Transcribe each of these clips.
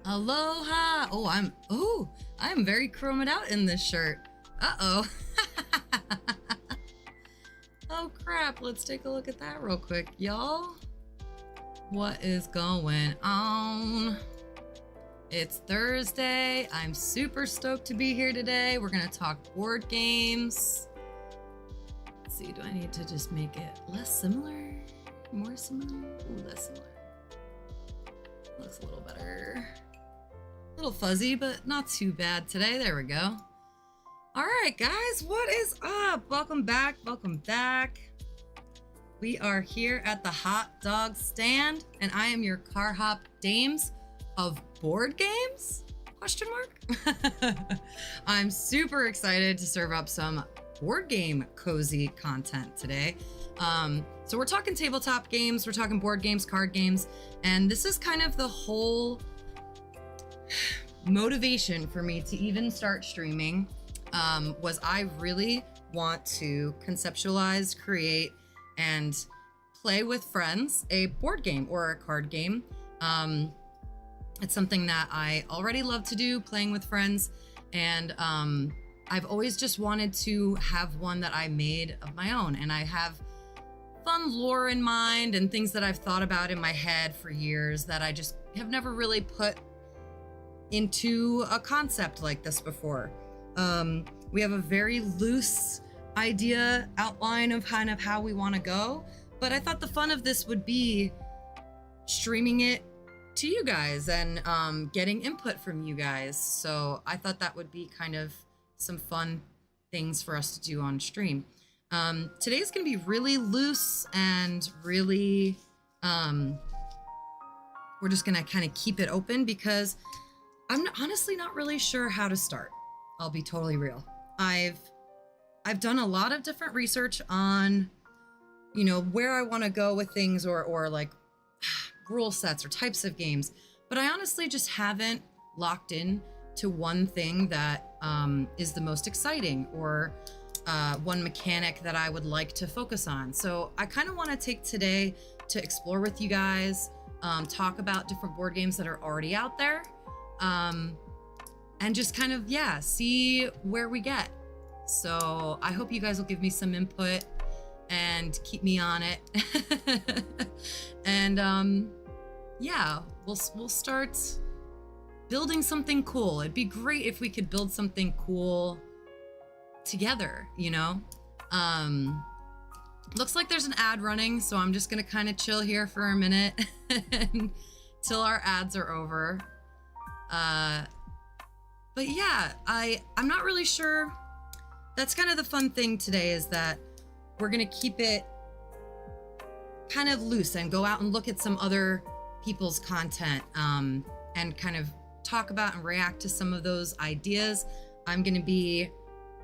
Aloha. I'm very chromed out in this shirt. Uh-oh. Oh crap, let's take a look at that real quick, y'all. What is going on? It's Thursday. I'm super stoked to be here today. We're gonna talk board games. Let's see, do I need to just make it less similar? More similar? Ooh, less similar. Looks a little better. A little fuzzy, but not too bad today. There we go. All right, guys, what is up? Welcome back. Welcome back. We are here at the hot dog stand, and I am your car hop dames of board games? Question mark? I'm super excited to serve up some board game cozy content today. So we're talking tabletop games, we're talking board games, card games, and this is kind of the whole motivation for me to even start streaming. Was I really want to conceptualize, create, and play with friends a board game or a card game. It's something that I already love to do, playing with friends, and I've always just wanted to have one that I made of my own, and I have fun lore in mind and things that I've thought about in my head for years that I just have never really put into a concept like this before. We have a very loose idea outline of kind of how we want to go, but I thought the fun of this would be streaming it to you guys and getting input from you guys. So I thought that would be kind of some fun things for us to do on stream. Today's gonna be really loose and really, we're just gonna kind of keep it open because I'm honestly not really sure how to start. I'll be totally real. I've done a lot of different research on, you know, where I want to go with things or like rule sets or types of games, but I honestly just haven't locked in to one thing that is the most exciting or one mechanic that I would like to focus on. So I kind of want to take today to explore with you guys, talk about different board games that are already out there, and just kind of, yeah, see where we get. So I hope you guys will give me some input and keep me on it. And yeah, we'll start building something cool. It'd be great if we could build something cool together, you know? Looks like there's an ad running, so I'm just gonna kind of chill here for a minute until our ads are over. But yeah, I'm not really sure. That's kind of the fun thing today, is that we're gonna keep it kind of loose and go out and look at some other people's content, and kind of talk about and react to some of those ideas. I'm gonna be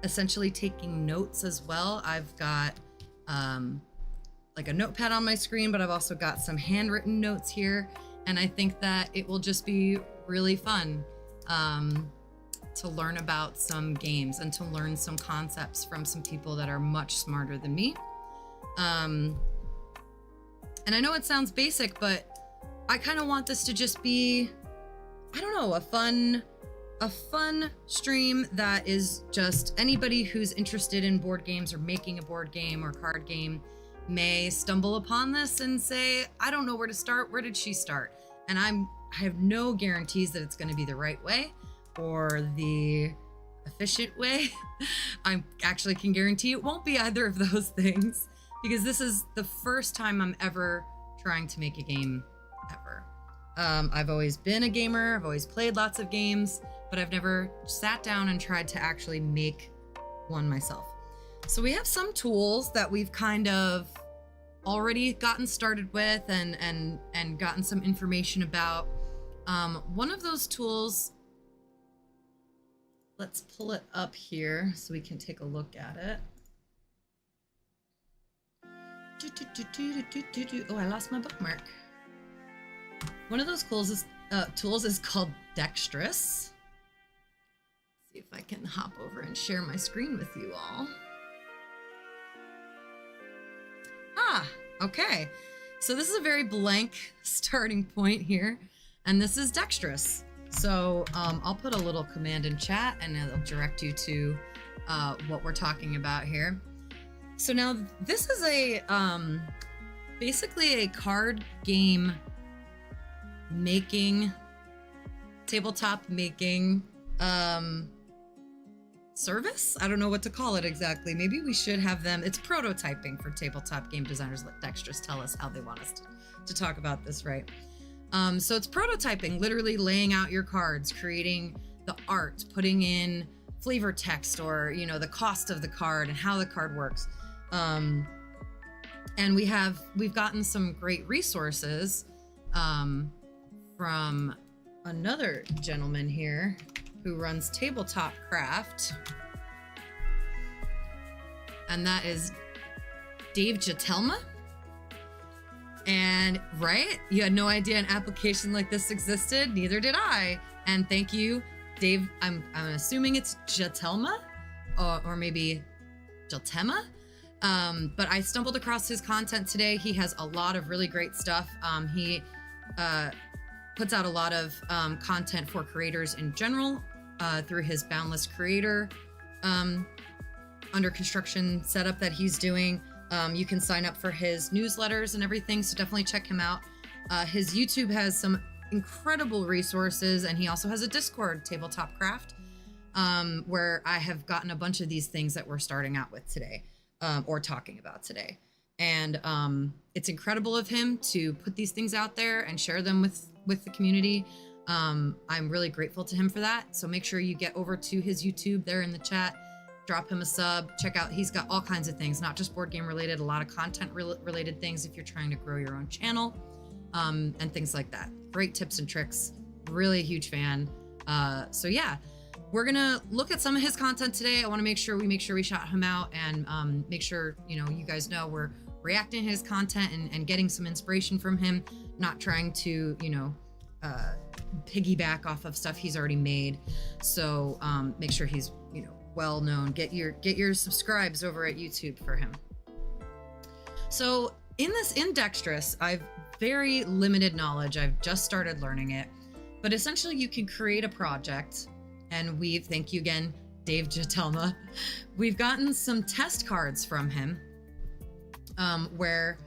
essentially taking notes as well. I've got like a notepad on my screen, but I've also got some handwritten notes here, and I think that it will just be really fun to learn about some games and to learn some concepts from some people that are much smarter than me. And I know it sounds basic, but I kind of want this to just be, I don't know, a fun stream that is just anybody who's interested in board games or making a board game or card game may stumble upon this and say, I don't know where to start. Where did she start? And I have no guarantees that it's going to be the right way or the efficient way. I actually can guarantee it won't be either of those things, because this is the first time I'm ever trying to make a game ever. I've always been a gamer, I've always played lots of games, but I've never sat down and tried to actually make one myself. So we have some tools that we've kind of already gotten started with and gotten some information about. One of those tools, let's pull it up here so we can take a look at it. Oh, I lost my bookmark. One of those tools is called Dextrous. See if I can hop over and share my screen with you all. Okay. So this is a very blank starting point here, and this is Dextrous. So I'll put a little command in chat and it'll direct you to what we're talking about here. So now this is a basically a card game making, tabletop making service. I don't know what to call it exactly. Maybe we should have them. It's prototyping for tabletop game designers. Let Dextrous tell us how they want us to talk about this, right? So it's prototyping, literally laying out your cards, creating the art, putting in flavor text or, you know, the cost of the card and how the card works. And we've gotten some great resources from another gentleman here who runs Tabletop Craft, and that is Dave Jatelma. And right, you had no idea an application like this existed, neither did I. And thank you, Dave. I'm assuming it's Jatelma, or maybe Jatema. But I stumbled across his content today. He has a lot of really great stuff. He puts out a lot of content for creators in general through his Boundless Creator under construction setup that he's doing. You can sign up for his newsletters and everything, so definitely check him out. His YouTube has some incredible resources, and he also has a Discord, Tabletop Craft, where I have gotten a bunch of these things that we're starting out with today, or talking about today. And it's incredible of him to put these things out there and share them with the community. I'm really grateful to him for that. So make sure you get over to his YouTube there in the chat, drop him a sub, check out, he's got all kinds of things, not just board game related, a lot of content related things if you're trying to grow your own channel, and things like that. Great tips and tricks, really a huge fan. So yeah, we're gonna look at some of his content today. I wanna make sure we shout him out and make sure, you know, you guys know we're reacting to his content and getting some inspiration from him, not trying to, you know, piggyback off of stuff he's already made. So make sure he's, you know, well known. Get your subscribes over at YouTube for him. So in Dextrous, I've very limited knowledge. I've just started learning it, but essentially you can create a project, and thank you again, Dave Jatelma. We've gotten some test cards from him, where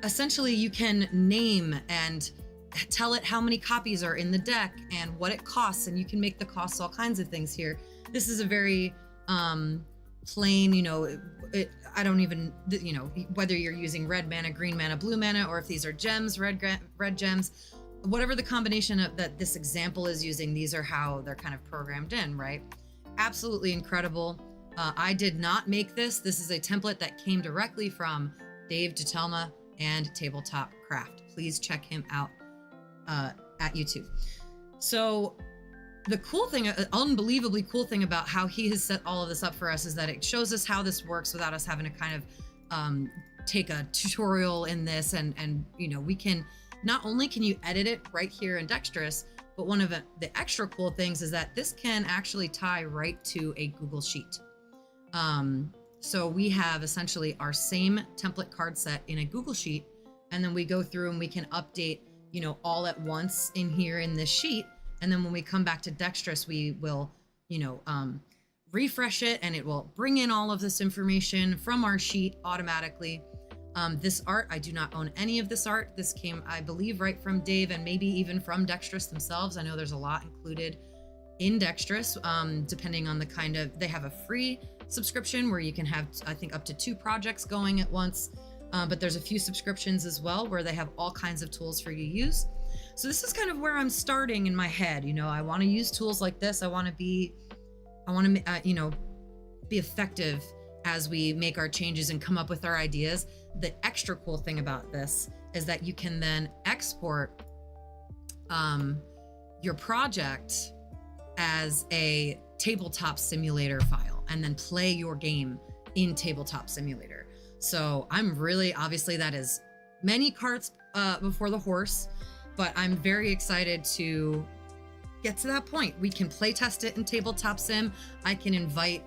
essentially you can name and tell it how many copies are in the deck and what it costs, and you can make the costs all kinds of things here. This is a very plain, you know, I don't even, you know, whether you're using red mana, green mana, blue mana, or if these are gems, red gems, whatever the combination of that this example is using, these are how they're kind of programmed in, right? Absolutely incredible. I did not make this. This is a template that came directly from Dave Jatelma and Tabletop Craft. Please check him out at YouTube. So the cool thing, unbelievably cool thing about how he has set all of this up for us is that it shows us how this works without us having to kind of take a tutorial in this. And you know, we can, not only can you edit it right here in Dextrous, but one of the extra cool things is that this can actually tie right to a Google Sheet. So we have essentially our same template card set in a Google Sheet, and then we go through and we can update, you know, all at once in here in this sheet. And then when we come back to Dextrous, we will, you know, refresh it, and it will bring in all of this information from our sheet automatically. This art, I do not own any of this art. This came, I believe, right from Dave, and maybe even from Dextrous themselves. I know there's a lot included in Dextrous, depending on the kind of, they have a free subscription where you can have, I think, up to 2 projects going at once. But there's a few subscriptions as well where they have all kinds of tools for you to use. So this is kind of where I'm starting in my head. You know, I want to use tools like this. I want to, you know, be effective as we make our changes and come up with our ideas. The extra cool thing about this is that you can then export your project as a tabletop simulator file and then play your game in Tabletop Simulator. So I'm really, obviously that is many carts before the horse, but I'm very excited to get to that point. We can play test it in Tabletop Sim. I can invite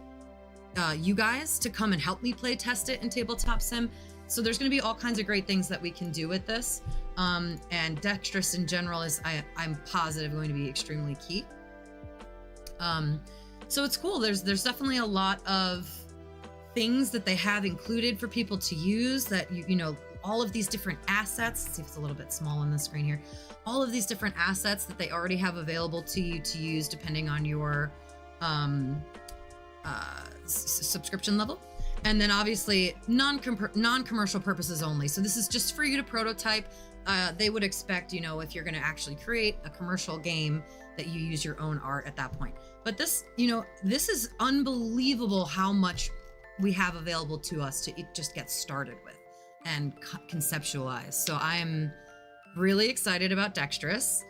you guys to come and help me play test it in Tabletop Sim. So there's going to be all kinds of great things that we can do with this. and Dextrous in general is, I'm positive, going to be extremely key. So it's cool. There's definitely a lot of things that they have included for people to use that, you know, all of these different assets. Let's see if it's a little bit small on the screen here. All of these different assets that they already have available to you to use depending on your subscription level. And then obviously non-commercial purposes only. So this is just for you to prototype. They would expect, you know, if you're going to actually create a commercial game, that you use your own art at that point. But this, you know, this is unbelievable how much we have available to us to just get started with and conceptualize. So I'm really excited about Dextrous.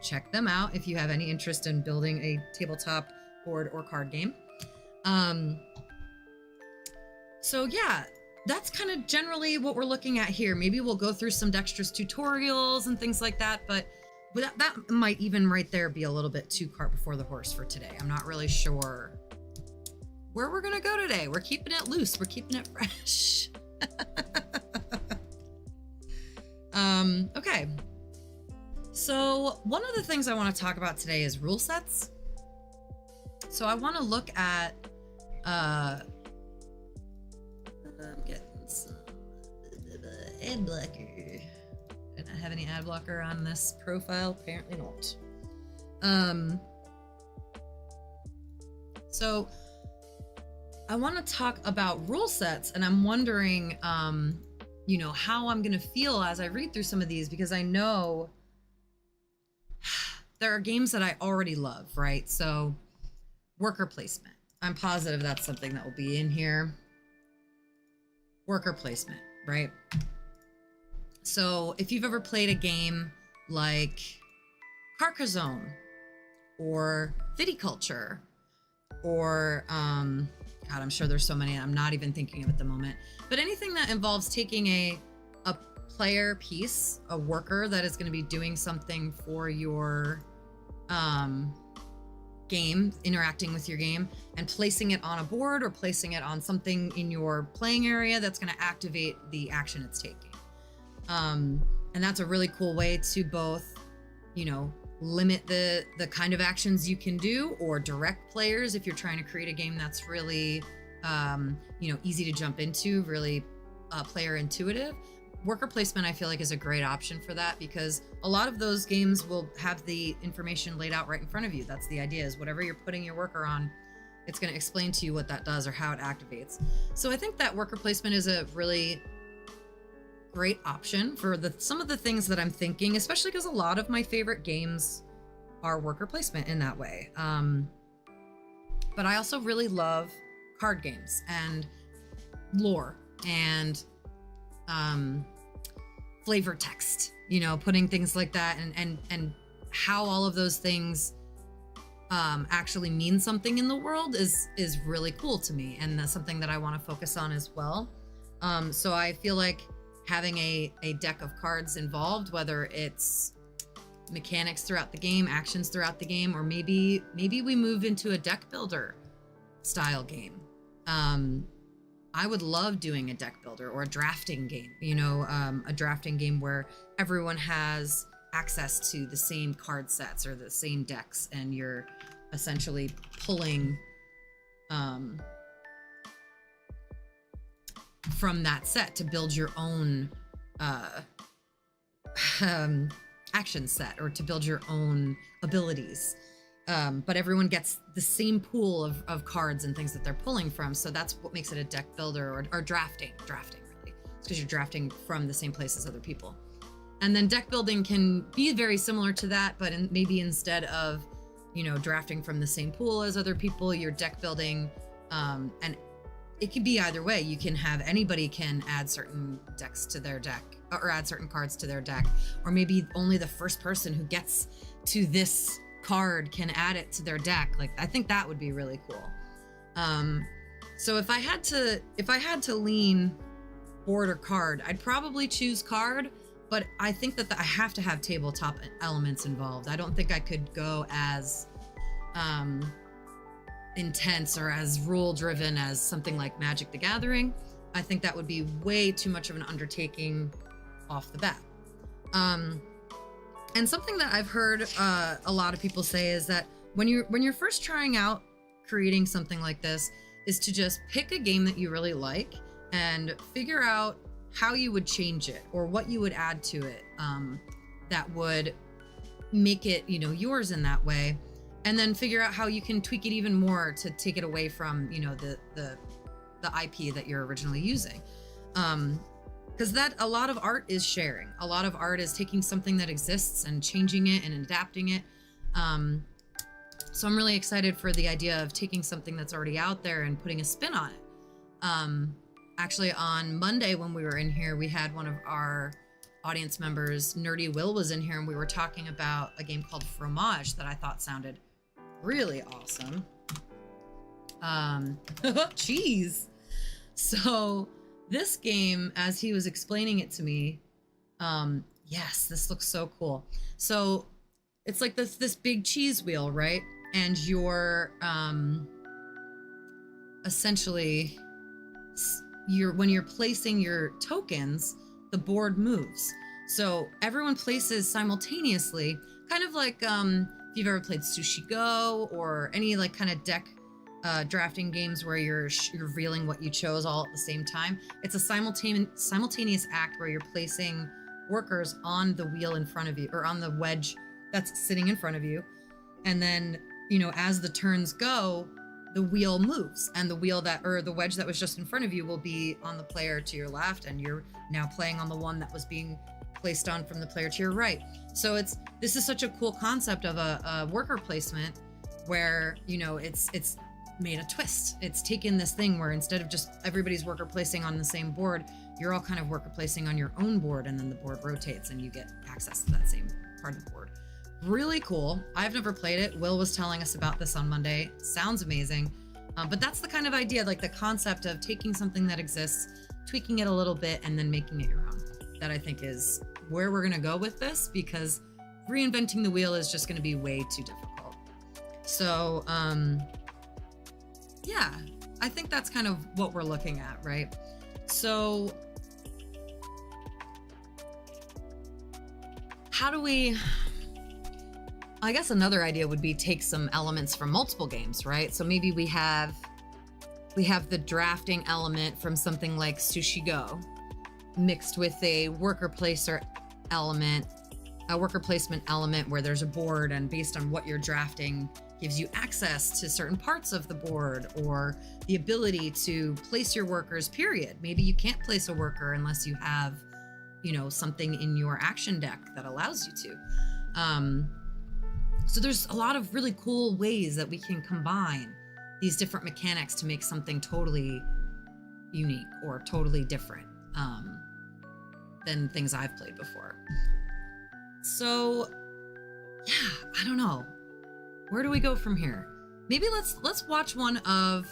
Check them out if you have any interest in building a tabletop board or card game. So yeah, that's kind of generally what we're looking at here. Maybe we'll go through some Dextrous tutorials and things like that, but that might even right there be a little bit too cart before the horse for today. I'm not really sure where we're gonna go today. We're keeping it loose. We're keeping it fresh. Okay. So one of the things I want to talk about today is rule sets. So I want to look at, I'm getting some ad blocker. Did I have any ad blocker on this profile? Apparently not. So I want to talk about rule sets, and I'm wondering, you know, how I'm going to feel as I read through some of these, because I know there are games that I already love, right? So worker placement. I'm positive that's something that will be in here. Worker placement, right? So if you've ever played a game like Carcassonne or Viticulture or, God, I'm sure there's so many I'm not even thinking of at the moment, but anything that involves taking a player piece, a worker that is going to be doing something for your game, interacting with your game, and placing it on a board or placing it on something in your playing area that's going to activate the action it's taking. And that's a really cool way to both, you know, limit the kind of actions you can do, or direct players if you're trying to create a game that's really, you know, easy to jump into, really player intuitive. Worker placement, I feel like, is a great option for that, because a lot of those games will have the information laid out right in front of you. That's the idea, is whatever you're putting your worker on, it's going to explain to you what that does or how it activates. So I think that worker placement is a really great option for some of the things that I'm thinking, especially because a lot of my favorite games are worker placement in that way. But I also really love card games and lore and flavor text, you know, putting things like that, and how all of those things actually mean something in the world is really cool to me, and that's something that I want to focus on as well. So I feel like having a deck of cards involved, whether it's mechanics throughout the game, actions throughout the game, or maybe we move into a deck builder style game. I would love doing a deck builder or a drafting game, you know, a drafting game where everyone has access to the same card sets or the same decks, and you're essentially pulling from that set to build your own action set, or to build your own abilities. But everyone gets the same pool of cards and things that they're pulling from. So that's what makes it a deck builder, or drafting really. It's because you're drafting from the same place as other people. And then deck building can be very similar to that, but maybe instead of, you know, drafting from the same pool as other people, you're deck building, and it could be either way. You can have anybody can add certain decks to their deck, or add certain cards to their deck, or maybe only the first person who gets to this card can add it to their deck. Like, I think that would be really cool. So if I had to lean board or card, I'd probably choose card, but I think that I have to have tabletop elements involved. I don't think I could go as intense or as rule driven as something like Magic the Gathering. I think that would be way too much of an undertaking off the bat. And something that I've heard a lot of people say is that when you're first trying out creating something like this, is to just pick a game that you really like and figure out how you would change it or what you would add to it that would make it, you know, yours in that way, and then figure out how you can tweak it even more to take it away from, you know, the IP that you're originally using. Because that a lot of art is sharing. A lot of art is taking something that exists and changing it and adapting it. So I'm really excited for the idea of taking something that's already out there and putting a spin on it. Actually, on Monday when we were in here, we had one of our audience members, Nerdy Will, was in here, and we were talking about a game called Fromage that I thought sounded really awesome. Cheese. So this game, as he was explaining it to me, yes, this looks so cool. So it's like this big cheese wheel, right? And you're essentially, when you're placing your tokens, the board moves. So everyone places simultaneously, kind of like if you've ever played Sushi Go or any like kind of deck drafting games where you're revealing what you chose all at the same time. It's a simultaneous act where you're placing workers on the wheel in front of you, or on the wedge that's sitting in front of you. And then, you know, as the turns go, the wheel moves, and the wheel that, or the wedge that was just in front of you, will be on the player to your left, and you're now playing on the one that was being placed on from the player to your right. So this is such a cool concept of a worker placement where, you know, it's made a twist. It's taken this thing where instead of just everybody's worker placing on the same board, you're all kind of worker placing on your own board, and then the board rotates and you get access to that same part of the board. Really cool. I've never played it. Will was telling us about this on Monday. Sounds amazing. But that's the kind of idea, like the concept of taking something that exists, tweaking it a little bit, and then making it your own. That I think is where we're going to go with this, because reinventing the wheel is just going to be way too difficult. So, yeah, I think that's kind of what we're looking at, right? So how do we, I guess another idea would be take some elements from multiple games, right? So maybe we have the drafting element from something like Sushi Go mixed with a worker placement element where there's a board, and based on what you're drafting gives you access to certain parts of the board, or the ability to place your workers, period. Maybe you can't place a worker unless you have, you know, something in your action deck that allows you to. So there's a lot of really cool ways that we can combine these different mechanics to make something totally unique or totally different than things I've played before. So yeah, I don't know. Where do we go from here? Maybe let's watch one of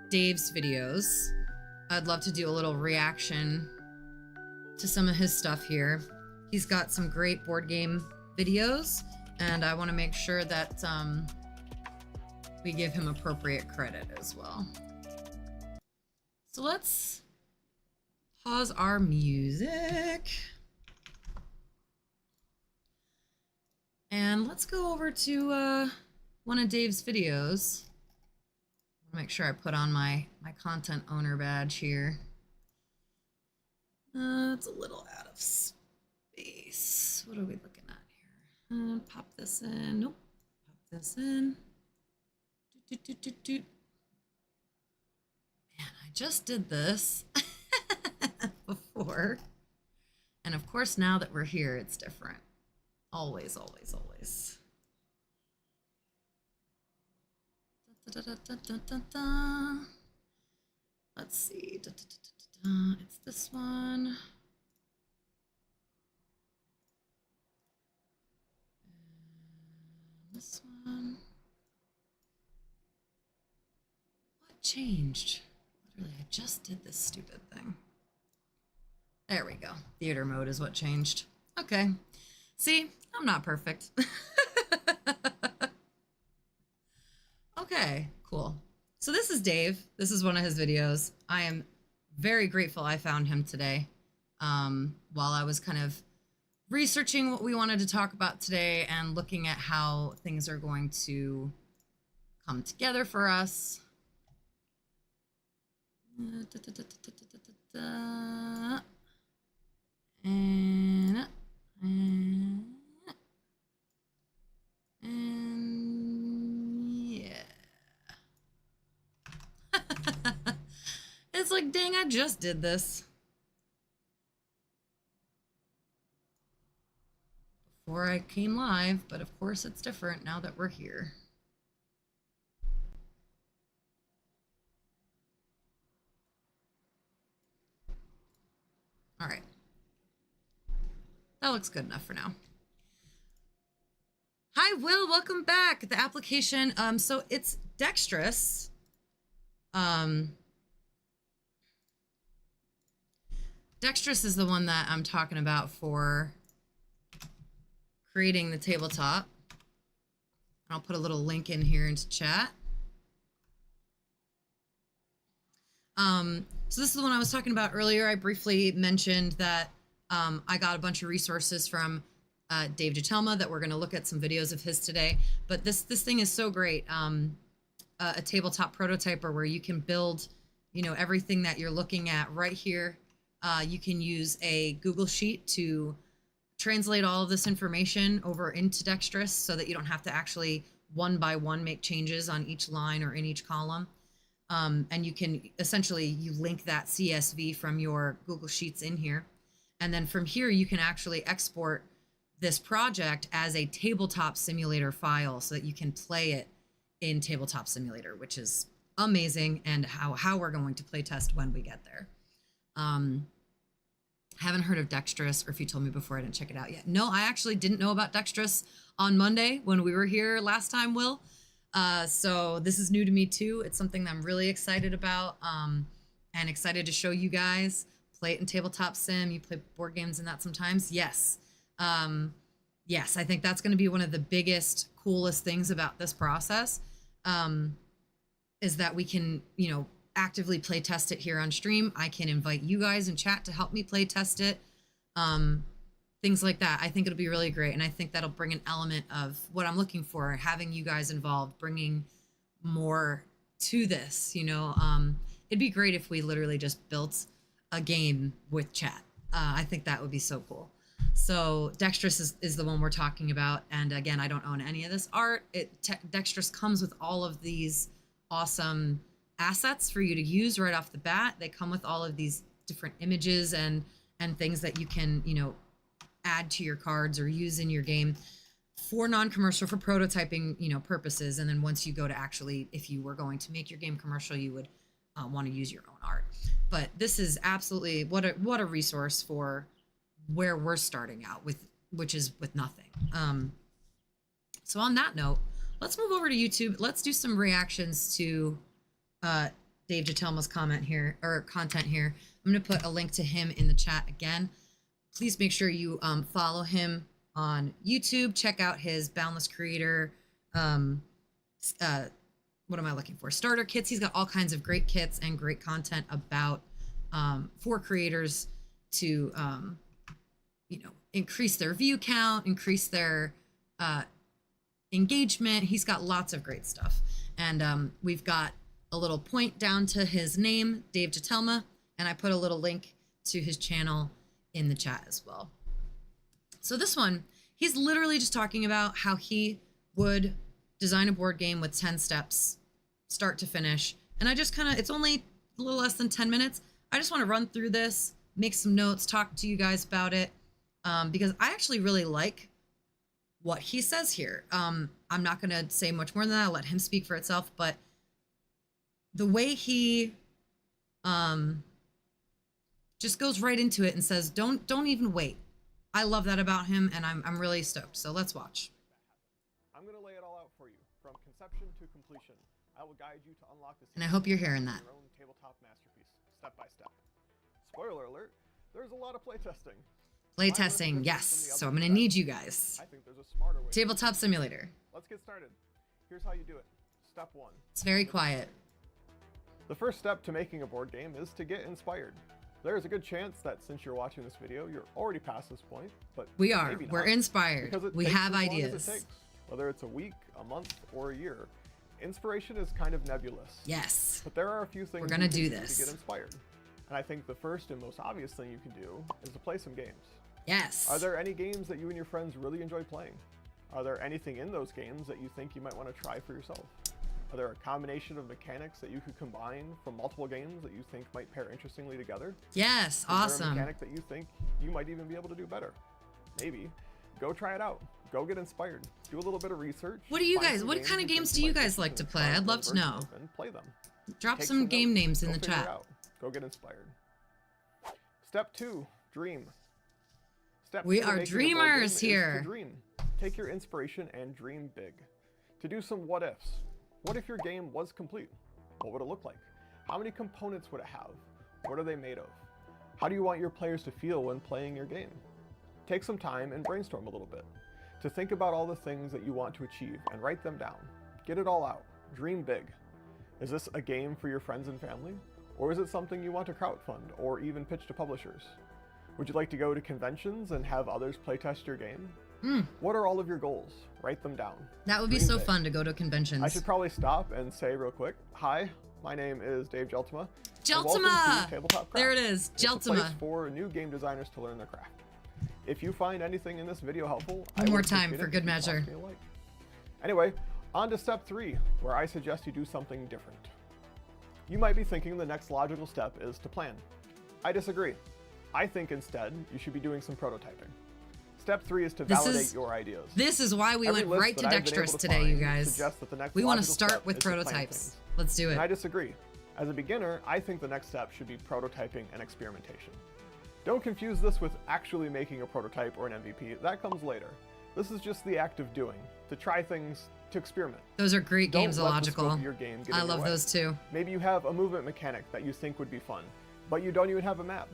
Dave's videos. I'd love to do a little reaction to some of his stuff here. He's got some great board game videos, and I want to make sure that we give him appropriate credit as well. So let's pause our music. And let's go over to one of Dave's videos. Make sure I put on my content owner badge here. It's a little out of space. What are we looking at here? Pop this in. Nope. Pop this in. Man, I just did this before. And of course, now that we're here, it's different. Always, always, always. Let's see. It's this one. And this one. What changed? Literally, I just did this stupid thing. There we go. Theater mode is what changed. Okay. See, I'm not perfect. Okay, cool. So this is Dave. This is one of his videos. I am very grateful I found him today while I was kind of researching what we wanted to talk about today and looking at how things are going to come together for us. And yeah. It's like, dang, I just did this. Before I came live, but of course it's different now that we're here. All right. That looks good enough for now. Hi, Will. Welcome back. The application. So it's Dextrous. Dextrous is the one that I'm talking about for creating the tabletop. I'll put a little link in here into chat. So this is the one I was talking about earlier. I briefly mentioned that I got a bunch of resources from Dave Jatelma that we're going to look at some videos of his today. But this thing is so great. A tabletop prototyper where you can build, you know, everything that you're looking at right here. You can use a Google Sheet to translate all of this information over into Dextrous so that you don't have to actually one by one make changes on each line or in each column. And you can essentially, you link that CSV from your Google Sheets in here. And then from here, you can actually export this project as a tabletop simulator file so that you can play it in Tabletop Simulator, which is amazing, and how we're going to play test when we get there. Haven't heard of Dextrous, or if you told me before, I didn't check it out yet. No, I actually didn't know about Dextrous on Monday when we were here last time, Will. So this is new to me too. It's something that I'm really excited about, and excited to show you guys. Play it in Tabletop Sim. You play board games in that sometimes? Yes. Yes, I think that's going to be one of the biggest, coolest things about this process, is that we can, you know, actively play test it here on stream. I can invite you guys in chat to help me play test it. Things like that. I think it'll be really great. And I think that'll bring an element of what I'm looking for, having you guys involved, bringing more to this, you know. It'd be great if we literally just built a game with chat. I think that would be so cool. So Dextrous is the one we're talking about. And again, I don't own any of this art. Dextrous comes with all of these awesome assets for you to use right off the bat. They come with all of these different images and things that you can, you know, add to your cards or use in your game for non-commercial, for prototyping, you know, purposes. And then once you go to actually, if you were going to make your game commercial, you would want to use your own art. But this is absolutely what a resource for where we're starting out with, which is with nothing. So on that note, let's move over to YouTube. Let's do some reactions to Dave Jatelma's comment here, or content here. I'm going to put a link to him in the chat again. Please make sure you follow him on YouTube. Check out his Boundless Creator, what am I looking for? Starter kits. He's got all kinds of great kits and great content about for creators to you know, increase their view count, increase their engagement. He's got lots of great stuff. And we've got a little point down to his name, Dave Jatelma, and I put a little link to his channel in the chat as well. So this one, he's literally just talking about how he would design a board game with 10 steps, start to finish. And I just kind of, it's only a little less than 10 minutes. I just want to run through this, make some notes, talk to you guys about it, because I actually really like what he says here. I'm not going to say much more than that. I'll let him speak for itself, but the way he just goes right into it and says, don't even wait. I love that about him, and I'm really stoked. So let's watch. I'm going to lay it all out for you, from conception to completion. I will guide you to unlock the and I hope you're hearing that. Your own tabletop masterpiece, step by step. Spoiler alert, there's a lot of playtesting. Playtesting, yes. So I'm going to need you guys. I think there's a smarter way. Tabletop Simulator. Let's get started. Here's how you do it. Step 1. It's very quiet. The first step to making a board game is to get inspired. There is a good chance that since you're watching this video, you're already past this point, but We are. maybe We're not, inspired. because it We takes have as long as ideas. it takes. Whether it's a week, a month, or a year, inspiration is kind of nebulous. Yes. But there are a few things We're gonna you can do to this. get inspired. And I think the first and most obvious thing you can do is to play some games. Yes. Are there any games that you and your friends really enjoy playing? Are there anything in those games that you think you might want to try for yourself? Are there a combination of mechanics that you could combine from multiple games that you think might pair interestingly together? Yes. Is there a Awesome. mechanic that you think you might even be able to do better? Maybe. Go try it out. Go get inspired. Do a little bit of research. What do you find guys? some What kind of you games think do you might be guys like to interested play? in I'd trying love to one know. version of and play them. Drop Take some game notes. names in Go the figure it chat. out. Go get inspired. Step 2, dream. Step We 2 are to making a board game dreamers is to here. dream. Take your inspiration and dream big. To do some what ifs. What if your game was complete? What would it look like? How many components would it have? What are they made of? How do you want your players to feel when playing your game? Take some time and brainstorm a little bit. To think about all the things that you want to achieve and write them down. Get it all out. Dream big. Is this a game for your friends and family? Or is it something you want to crowdfund or even pitch to publishers? Would you like to go to conventions and have others playtest your game? What are all of your goals? Write them down. That would be Dream so big. fun to go to conventions. I should probably stop and say real quick, hi, my name is Dave Geltima. and Geltima! welcome to Tabletop Craft. There it is, It's a place Geltima. for new game designers to learn their craft. If you find anything in this video helpful, One I more would time appreciate for it good if you toss measure. me a like. Anyway, on to step 3, where I suggest you do something different. You might be thinking the next logical step is to plan. I disagree. I think instead you should be doing some prototyping. Step 3 is to validate your ideas. This is why we Every went list right to that I've been able Dextrous to today, you find guys. suggests that the next We want to logical start step with is to plan prototypes. things. Let's do And I it. disagree. As a beginner, I think the next step should be prototyping and experimentation. Don't confuse this with actually making a prototype or an MVP. That comes later. This is just the act of doing, to try things, to experiment. Those are great Don't games, let the illogical. scope of your game get I in your love way. those too. Maybe you have a movement mechanic that you think would be fun, but you don't even have a map.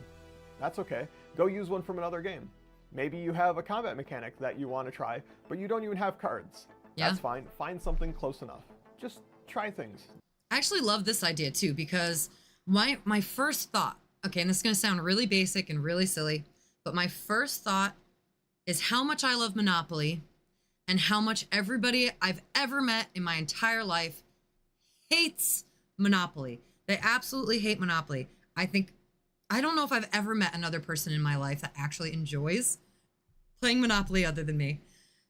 That's okay. Go use one from another game. Maybe you have a combat mechanic that you want to try, but you don't even have cards. Yeah. That's fine. Find something close enough. Just try things. I actually love this idea too, because my first thought, okay, and this is going to sound really basic and really silly, but my first thought is how much I love Monopoly and how much everybody I've ever met in my entire life hates Monopoly. They absolutely hate Monopoly. I don't know if I've ever met another person in my life that actually enjoys playing Monopoly other than me.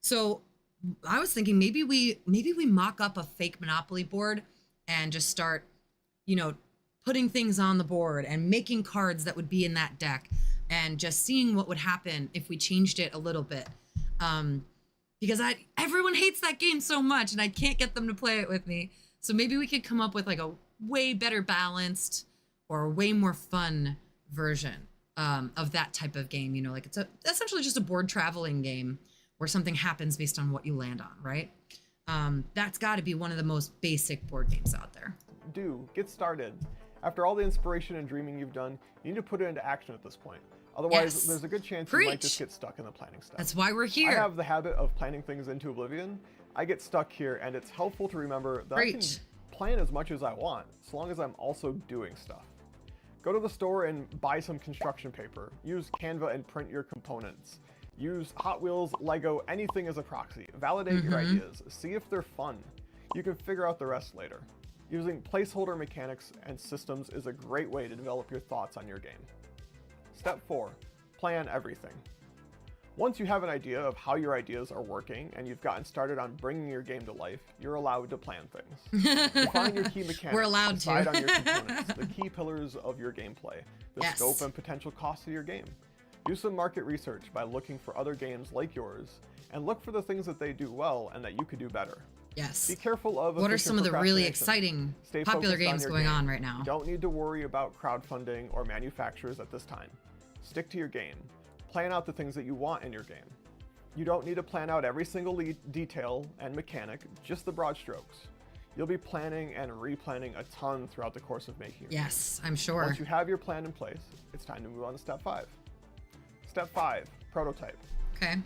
So I was thinking maybe we mock up a fake Monopoly board and just start, putting things on the board and making cards that would be in that deck and just seeing what would happen if we changed it a little bit. Because everyone hates that game so much and I can't get them to play it with me. So maybe we could come up with like a way better balanced or a way more fun version of that type of game. Like it's essentially just a board traveling game where something happens based on what you land on, right? That's got to be one of the most basic board games out there. Get started. After all the inspiration and dreaming you've done, you need to put it into action at this point. Otherwise, Yes. there's a good chance you might just get stuck in the planning step. That's why we're here. I have the habit of planning things into oblivion. I get stuck here, and it's helpful to remember that I can plan as much as I want, as long as I'm also doing stuff. Go to the store and buy some construction paper. Use Canva and print your components. Use Hot Wheels, Lego, anything as a proxy. Validate your ideas. See if they're fun. You can figure out the rest later. Using placeholder mechanics and systems is a great way to develop your thoughts on your game. Step 4, plan everything. Once you have an idea of how your ideas are working and you've gotten started on bringing your game to life, you're allowed to plan things. Define your key mechanics. We're allowed decide to. on your components, the key pillars of your gameplay, the Yes. scope and potential costs of your game. Do some market research by looking for other games like yours, and look for the things that they do well and that you could do better. Yes. Be careful of What are efficient some of the really procrastination. exciting, Stay popular focused on games your going game. on right now? You don't need to worry about crowdfunding or manufacturers at this time. Stick to your game. Plan out the things that you want in your game. You don't need to plan out every single detail and mechanic, just the broad strokes. You'll be planning and replanning a ton throughout the course of making your game. Yes, I'm sure. Once you have your plan in place, it's time to move on to step 5. Step 5, prototype. Okay.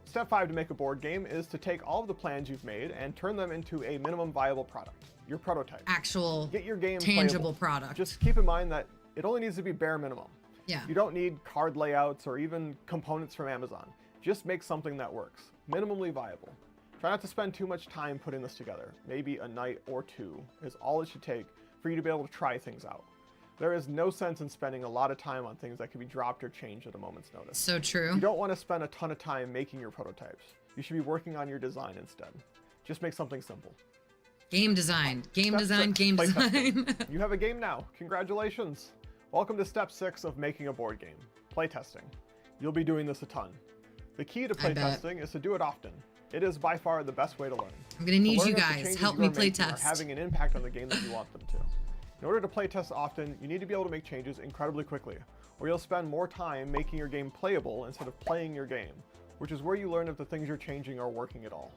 Step 5 to make a board game is to take all of the plans you've made and turn them into a minimum viable product, your prototype. Actual Get your game tangible playable. product. Just keep in mind that it only needs to be bare minimum. Yeah. You don't need card layouts or even components from Amazon. Just make something that works, minimally viable. Try not to spend too much time putting this together. Maybe a night or two is all it should take for you to be able to try things out. There is no sense in spending a lot of time on things that can be dropped or changed at a moment's notice. So true. You don't want to spend a ton of time making your prototypes. You should be working on your design instead. Just make something simple. Game design, game Step design, 6, game playtesting. design. You have a game now. Congratulations. Welcome to step 6 of making a board game, playtesting. You'll be doing this a ton. The key to playtesting is to do it often. It is by far the best way to learn. I'm gonna need you if the guys. changes Help you me are making playtest. are having an impact on the game that you want them to. In order to playtest often, you need to be able to make changes incredibly quickly, or you'll spend more time making your game playable instead of playing your game, which is where you learn if the things you're changing are working at all.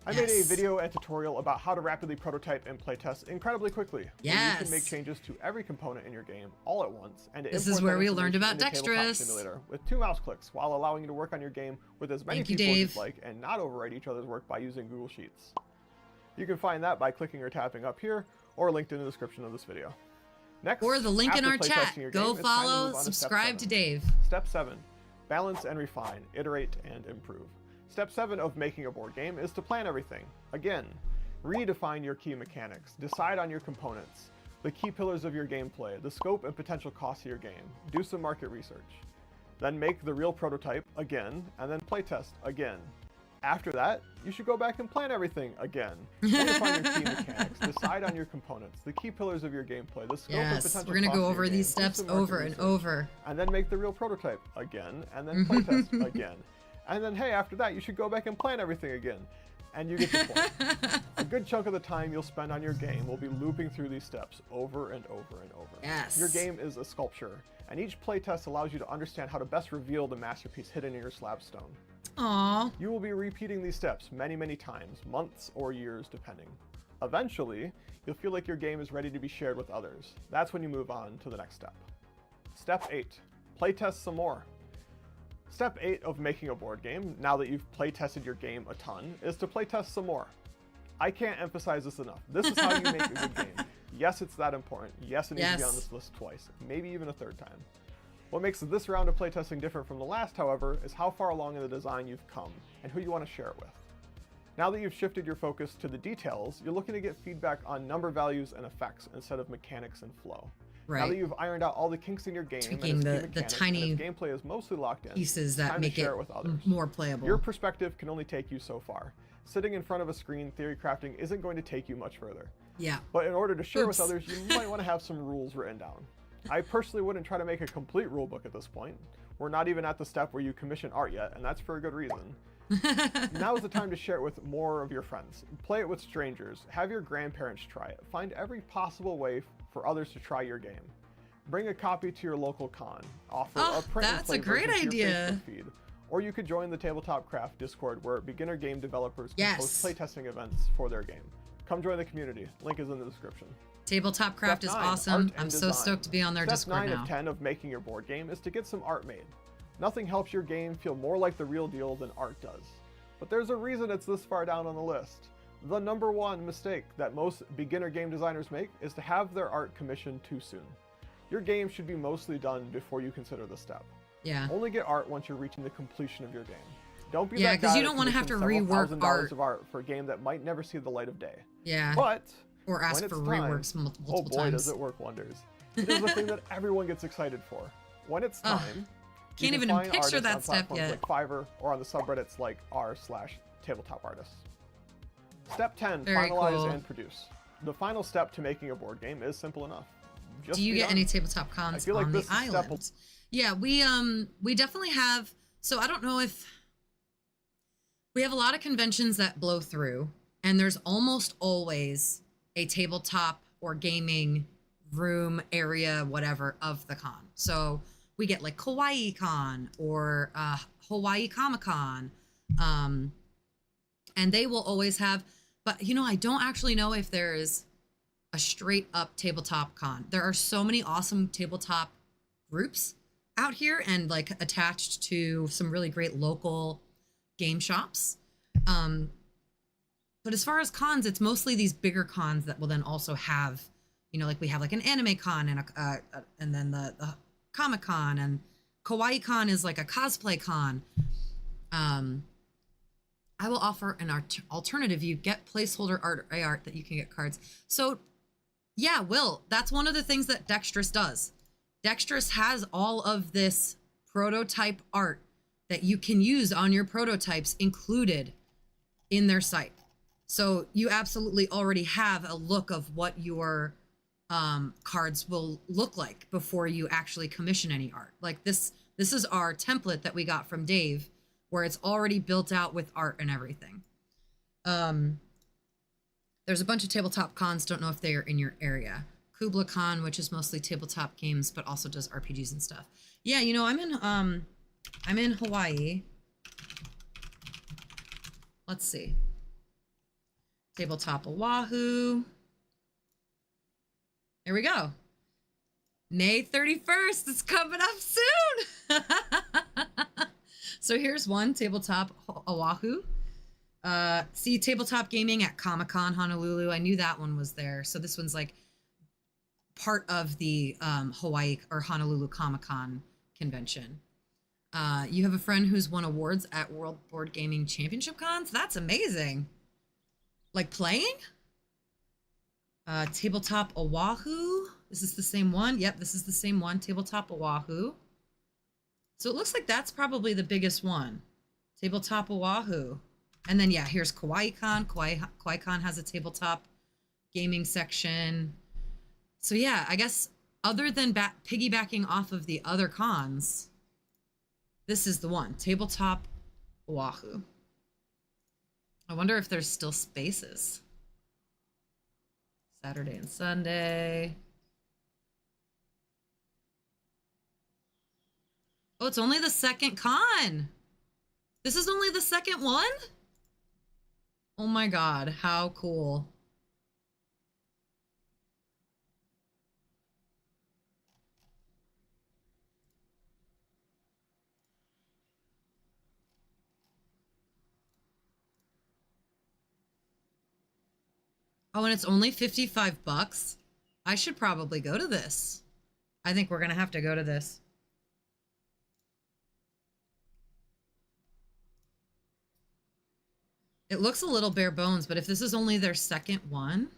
I made a video and tutorial about how to rapidly prototype and playtest incredibly quickly. Where you can make changes to every component in your game all at once, and this is where we learned about Dextrous Simulator with 2 mouse clicks, while allowing you to work on your game with as many people as you'd like and not overwrite each other's work by using Google Sheets. You can find that by clicking or tapping up here, or linked in the description of this video. Next, or the link in our after chat. your Go game, follow, subscribe to Dave. Step 7, balance and refine, iterate and improve. Step 7 of making a board game is to plan everything. Again, redefine your key mechanics, decide on your components, the key pillars of your gameplay, the scope and potential costs of your game, do some market research. Then make the real prototype again, and then playtest again. After that, you should go back and plan everything again. Redefine your key mechanics, decide on your components, the key pillars of your gameplay, the scope and potential we're gonna costs go of over your these game, steps over and over. And then make the real prototype again, and then playtest again. And then, hey, after that, you should go back and plan everything again. And you get the point. A good chunk of the time you'll spend on your game will be looping through these steps over and over and over. Yes. Your game is a sculpture, and each playtest allows you to understand how to best reveal the masterpiece hidden in your slab stone. Aww. You will be repeating these steps many, many times, months or years depending. Eventually, you'll feel like your game is ready to be shared with others. That's when you move on to the next step. Step 8, playtest some more. Step 8 of making a board game, now that you've playtested your game a ton, is to playtest some more. I can't emphasize this enough. This is how you make a good game. Yes, it's that important. Yes, it needs to be on this list twice, maybe even a third time. What makes this round of playtesting different from the last, however, is how far along in the design you've come and who you want to share it with. Now that you've shifted your focus to the details, you're looking to get feedback on number values and effects instead of mechanics and flow. Right. Now that you've ironed out all the kinks in your game, tweaking the tiny and its gameplay is mostly locked in, pieces that make it with others. more playable. Your perspective can only take you so far. Sitting in front of a screen, theory crafting isn't going to take you much further. Yeah. But in order to share with others, you might want to have some rules written down. I personally wouldn't try to make a complete rule book at this point. We're not even at the step where you commission art yet, and that's for a good reason. Now is the time to share it with more of your friends. Play it with strangers. Have your grandparents try it. Find every possible way for others to try your game. Bring a copy to your local con. Offer a print and play version to your Facebook feed. Or you could join the Tabletop Craft Discord, where beginner game developers can host playtesting events for their game. Come join the community. Link is in the description. Tabletop Craft is awesome. I'm so stoked to be on their Discord now. Step 9 of 10 of making your board game is to get some art made. Nothing helps your game feel more like the real deal than art does. But there's a reason it's this far down on the list. The #1 mistake that most beginner game designers make is to have their art commissioned too soon. Your game should be mostly done before you consider this step. Yeah. Only get art once you're reaching the completion of your game. Don't be that guy because you don't want to have to rework art of art for a game that might never see the light of day. Yeah. But or ask for reworks multiple times. Oh boy, does it work wonders. It is the thing that everyone gets excited for. When it's time, can't even picture that step yet. Like Fiverr or on the subreddits like r/tabletop-artists. Step 10, finalize and produce. The final step to making a board game is simple enough. Do you get any tabletop cons on the island? Yeah, we definitely have. So I don't know if we have a lot of conventions that blow through, and there's almost always a tabletop or gaming room area, whatever, of the con. So we get like Kauai Con or Hawaii Comic Con, and they will always have. But you know, I don't actually know if there is a straight up tabletop con. There are so many awesome tabletop groups out here and like attached to some really great local game shops. But as far as cons, it's mostly these bigger cons that will then also have, you know, like we have like an anime con and then the Comic-Con, and Kawaii Con is like a cosplay con. I will offer an alternative. You get placeholder art that you can get cards. So yeah, Will, that's one of the things that Dextrous does. Dextrous has all of this prototype art that you can use on your prototypes included in their site. So you absolutely already have a look of what your cards will look like before you actually commission any art. Like this is our template that we got from Dave, where it's already built out with art and everything. There's a bunch of tabletop cons, don't know if they are in your area. Kubla Con, which is mostly tabletop games, but also does RPGs and stuff. Yeah, you know, I'm in Hawaii. Let's see. Tabletop Oahu. Here we go. May 31st, it's coming up soon. So here's one, Tabletop Oahu. See tabletop gaming at Comic-Con Honolulu. I knew that one was there. So this one's like part of the Hawaii or Honolulu Comic-Con convention. You have a friend who's won awards at World Board Gaming Championship Cons? That's amazing. Like playing? Tabletop Oahu. Is this the same one? Yep, this is the same one. Tabletop Oahu. So it looks like that's probably the biggest one. Tabletop Oahu. And then, yeah, here's Kawaii Con. Kawaii Con has a tabletop gaming section. So yeah, I guess other than piggybacking off of the other cons, this is the one. Tabletop Oahu. I wonder if there's still spaces. Saturday and Sunday. Oh, it's only the second con. This is only the second one? Oh my God, how cool. Oh, and it's only 55 bucks. I should probably go to this. I think we're gonna have to go to this. It looks a little bare bones, but if this is only their second one,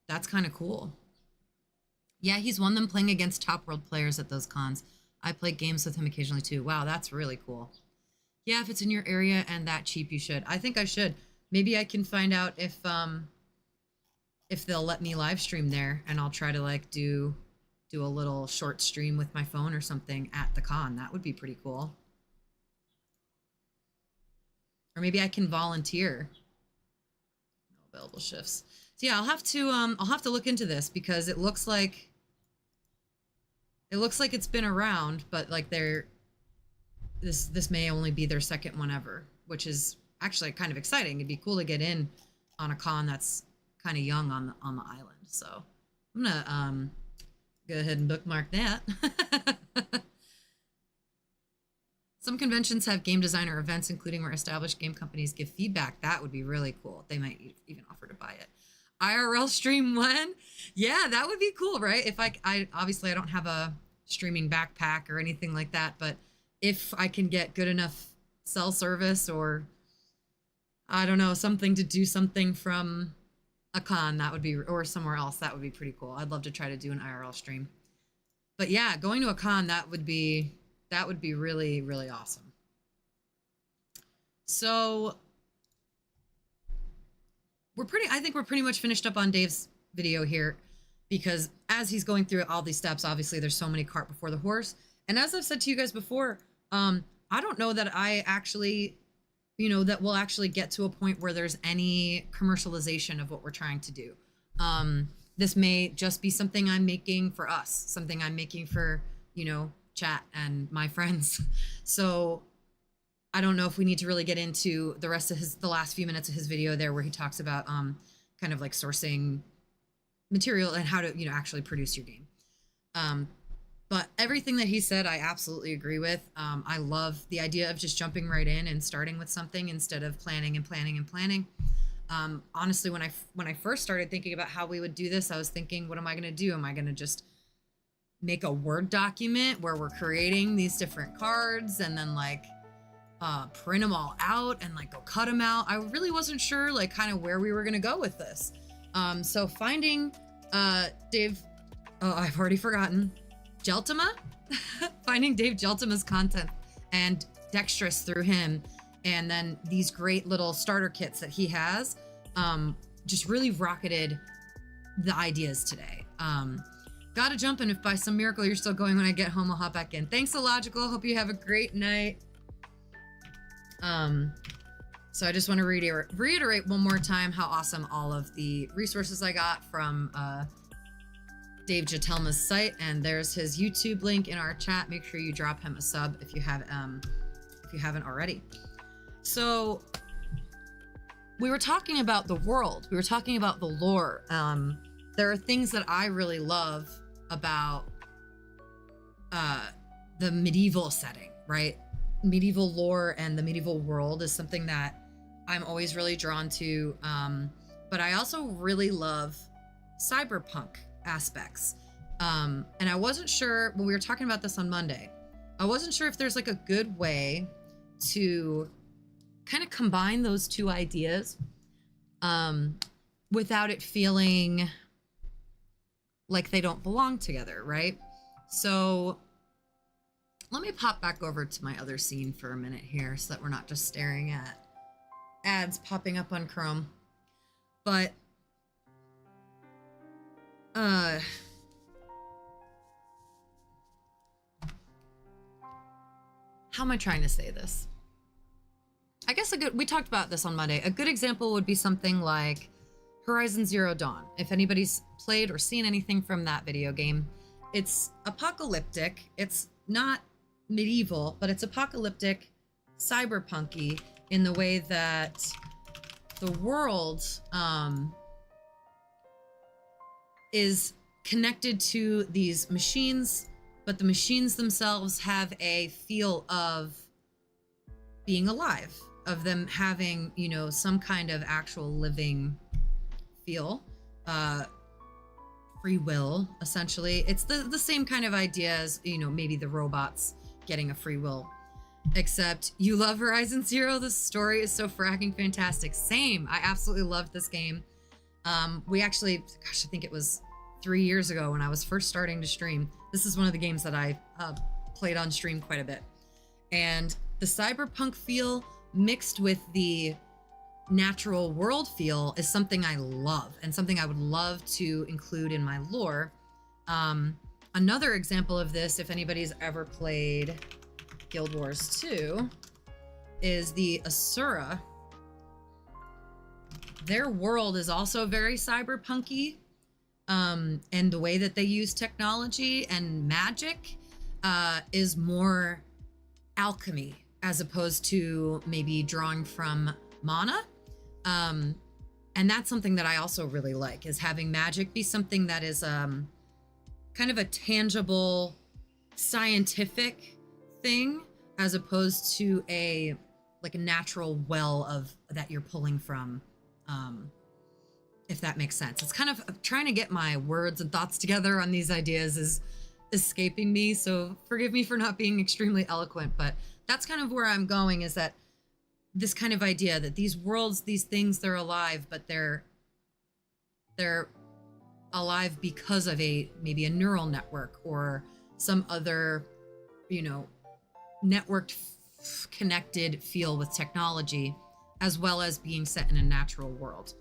that's kind of cool. Yeah, he's won them playing against top world players at those cons. I play games with him occasionally too. Wow, that's really cool. Yeah, if it's in your area and that cheap, you should. I think I should. Maybe I can find out if they'll let me live stream there, and I'll try to like do a little short stream with my phone or something at the con. That would be pretty cool. Or maybe I can volunteer. No available shifts. So yeah, I'll have to look into this because it looks like it's been around, but like this may only be their second one ever, which is actually kind of exciting. It'd be cool to get in on a con that's kind of young on the island. So I'm gonna go ahead and bookmark that. Some conventions have game designer events, including where established game companies give feedback. That would be really cool. They might even offer to buy it. IRL stream when? Yeah, that would be cool, right? If I obviously I don't have a streaming backpack or anything like that, but if I can get good enough cell service or I don't know, something to do something from a con, that would be, or somewhere else, that would be pretty cool. I'd love to try to do an IRL stream. But yeah, going to a con, that would be really, really awesome. So I think we're pretty much finished up on Dave's video here, because as he's going through all these steps, obviously there's so many cart before the horse. And as I've said to you guys before, I don't know that I actually, that we'll actually get to a point where there's any commercialization of what we're trying to do. This may just be something I'm making for us, something I'm making for, chat and my friends. So I don't know if we need to really get into the rest of the last few minutes of his video there, where he talks about kind of like sourcing material and how to, actually produce your game. But everything that he said, I absolutely agree with. I love the idea of just jumping right in and starting with something instead of planning and planning and planning. Honestly, when I first started thinking about how we would do this, I was thinking, what am I going to do? Am I going to just make a Word document where we're creating these different cards and then like print them all out and like go cut them out? I really wasn't sure like kind of where we were going to go with this. So finding Dave, I've already forgotten, Jeltima, finding Dave Jeltima's content and Dextrous through him, and then these great little starter kits that he has, just really rocketed the ideas today. Gotta jump, and if by some miracle you're still going when I get home, I'll hop back in. Thanks, Illogical. Hope you have a great night. So I just want to reiterate one more time how awesome all of the resources I got from Dave Jatelma's site, and there's his YouTube link in our chat. Make sure you drop him a sub if you haven't already. So we were talking about the world. We were talking about the lore. There are things that I really love about the medieval setting, right? Medieval lore and the medieval world is something that I'm always really drawn to. But I also really love cyberpunk aspects. And I wasn't sure when we were talking about this on Monday, I wasn't sure if there's like a good way to kind of combine those two ideas without it feeling like they don't belong together, right? So let me pop back over to my other scene for a minute here so that we're not just staring at ads popping up on Chrome. But how am I trying to say this? I guess we talked about this on Monday. A good example would be something like Horizon Zero Dawn. If anybody's played or seen anything from that video game, it's apocalyptic. It's not medieval, but it's apocalyptic, cyberpunky in the way that the world is connected to these machines, but the machines themselves have a feel of being alive, of them having, you know, some kind of actual living feel, free will, essentially. It's the same kind of idea as, you know, maybe the robots getting a free will, except you love Horizon Zero. The story is so fracking fantastic. Same. I absolutely loved this game. We actually, gosh, I think it was 3 years ago when I was first starting to stream. This is one of the games that I played on stream quite a bit. And the cyberpunk feel mixed with the natural world feel is something I love and something I would love to include in my lore. Another example of this, if anybody's ever played Guild Wars 2, is the Asura. Their world is also very cyberpunky, and the way that they use technology and magic is more alchemy as opposed to maybe drawing from mana. And that's something that I also really like, is having magic be something that is kind of a tangible scientific thing as opposed to a natural well of that you're pulling from, if that makes sense. It's kind of trying to get my words and thoughts together on these ideas is escaping me, so forgive me for not being extremely eloquent, but that's kind of where I'm going, is that this kind of idea that these worlds, these things, they're alive, but they're alive because of maybe a neural network or some other, you know, networked connected feel with technology, as well as being set in a natural world.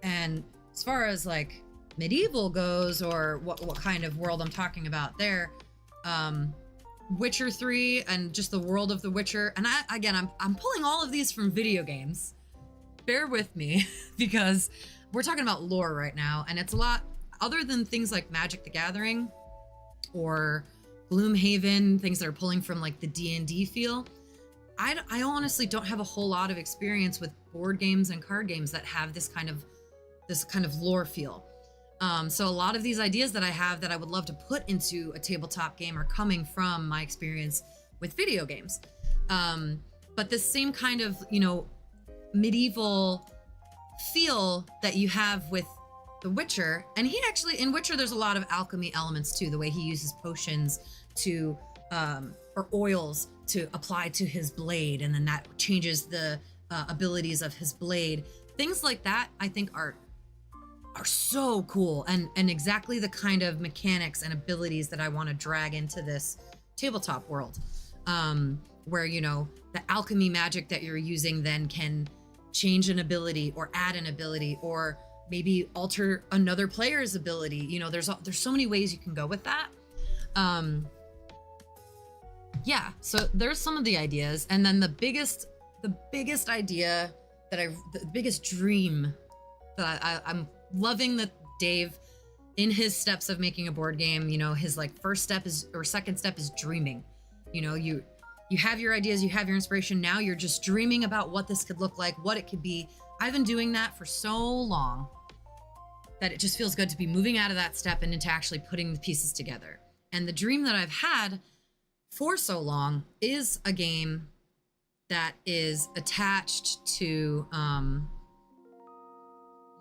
And as far as like medieval goes, or what kind of world I'm talking about there, Witcher 3 and just the world of The Witcher. And I'm pulling all of these from video games. Bear with me because we're talking about lore right now, and it's a lot other than things like Magic the Gathering or Gloomhaven, things that are pulling from like the D&D feel. I honestly don't have a whole lot of experience with board games and card games that have this kind of lore feel. So a lot of these ideas that I have that I would love to put into a tabletop game are coming from my experience with video games. But this same kind of, you know, medieval feel that you have with The Witcher. And he actually, in Witcher, there's a lot of alchemy elements too, the way he uses potions to, or oils to apply to his blade, and then that changes the abilities of his blade. Things like that, I think are so cool, and exactly the kind of mechanics and abilities that I want to drag into this tabletop world, where, you know, the alchemy magic that you're using then can change an ability or add an ability or maybe alter another player's ability. You know, there's so many ways you can go with that. Yeah, so there's some of the ideas, and then the biggest idea that the biggest dream that I'm loving that Dave, in his steps of making a board game, you know, his like first step is, or second step is dreaming. You know, you have your ideas, you have your inspiration. Now you're just dreaming about what this could look like, what it could be. I've been doing that for so long that it just feels good to be moving out of that step and into actually putting the pieces together. And the dream that I've had for so long is a game that is attached to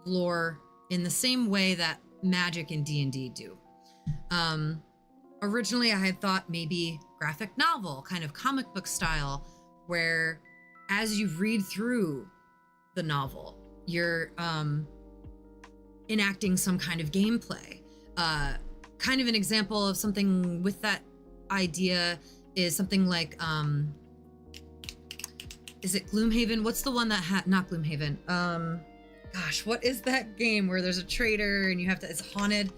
lore in the same way that Magic and D&D do. Originally, I had thought maybe graphic novel, kind of comic book style, where as you read through the novel, you're enacting some kind of gameplay. Kind of an example of something with that idea is something like, is it Gloomhaven? What's the one that not Gloomhaven. Gosh, what is that game where there's a traitor and you have to, it's haunted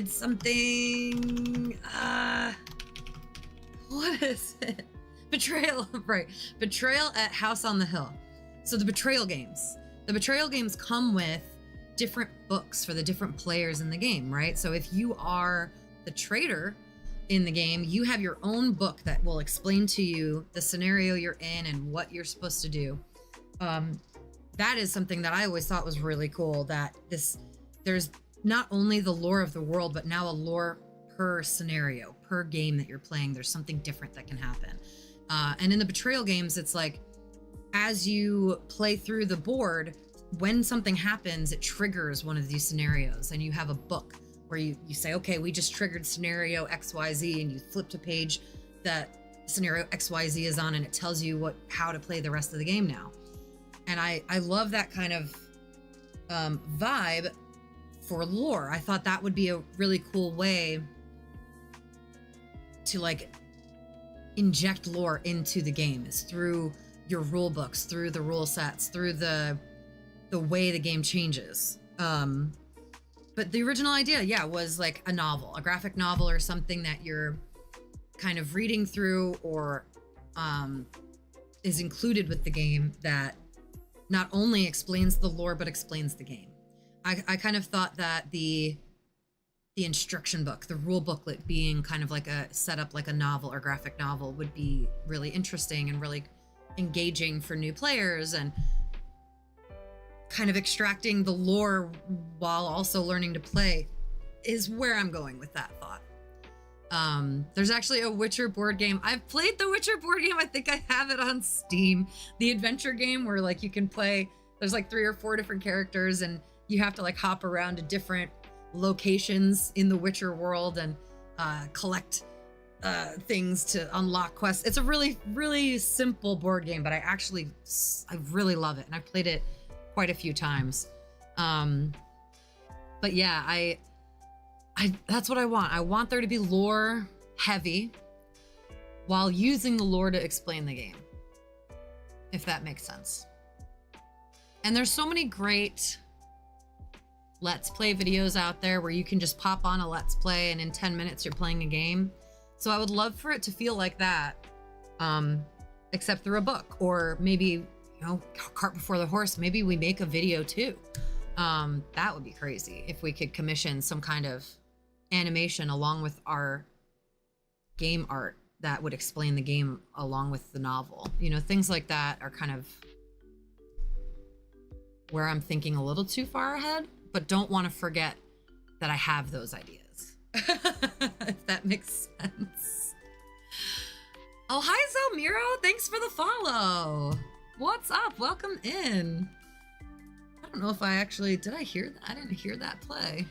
something. What is it? Betrayal, right. Betrayal at House on the Hill. So the Betrayal games come with different books for the different players in the game, right? So if you are the traitor in the game, you have your own book that will explain to you the scenario you're in and what you're supposed to do. That is something that I always thought was really cool, that there's not only the lore of the world, but now a lore per scenario, per game that you're playing. There's something different that can happen. And in the Betrayal games, it's like, as you play through the board, when something happens, it triggers one of these scenarios, and you have a book where you say, okay, we just triggered scenario XYZ, and you flip to page that scenario XYZ is on, and it tells you how to play the rest of the game now. And I love that kind of vibe for lore. I thought that would be a really cool way to like inject lore into the game, is through your rule books, through the rule sets, through the way the game changes. But the original idea, yeah, was like a novel, a graphic novel, or something that you're kind of reading through, or is included with the game, that not only explains the lore, but explains the game. I kind of thought that the instruction book, the rule booklet, being kind of like a setup, like a novel or graphic novel, would be really interesting and really engaging for new players, and kind of extracting the lore while also learning to play is where I'm going with that thought. There's actually a Witcher board game. I've played the Witcher board game. I think I have it on Steam. The adventure game where like you can play, there's like 3 or 4 different characters, and you have to like hop around to different locations in the Witcher world and collect things to unlock quests. It's a really, really simple board game, but I really love it, and I've played it quite a few times. But yeah, I that's what I want. I want there to be lore heavy while using the lore to explain the game, if that makes sense. And there's so many great Let's Play videos out there where you can just pop on a Let's Play and in 10 minutes you're playing a game. So I would love for it to feel like that, except through a book, or maybe, you know, cart before the horse. Maybe we make a video too. That would be crazy if we could commission some kind of animation along with our game art that would explain the game along with the novel. You know, things like that are kind of where I'm thinking a little too far ahead, but don't want to forget that I have those ideas. If that makes sense. Oh, hi Zelmiro, thanks for the follow. What's up? Welcome in. I don't know if I actually, did I hear that? I didn't hear that play.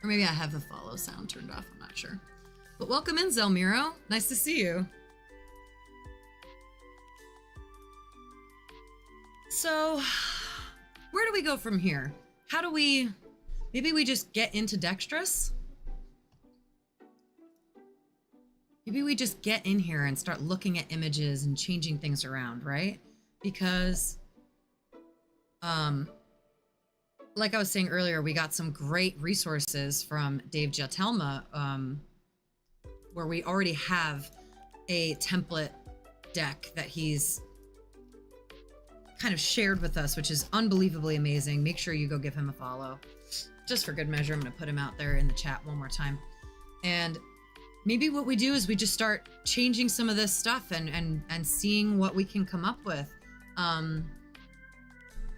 Or maybe I have the follow sound turned off, I'm not sure. But welcome in, Zelmiro. Nice to see you. So, where do we go from here? How do we, maybe we just get into Dextrous? Maybe we just get in here and start looking at images and changing things around, right? Because, like I was saying earlier, we got some great resources from Dave Jatelma, where we already have a template deck that he's kind of shared with us, which is unbelievably amazing. Make sure you go give him a follow. Just for good measure, I'm going to put him out there in the chat one more time. And maybe what we do is we just start changing some of this stuff and seeing what we can come up with.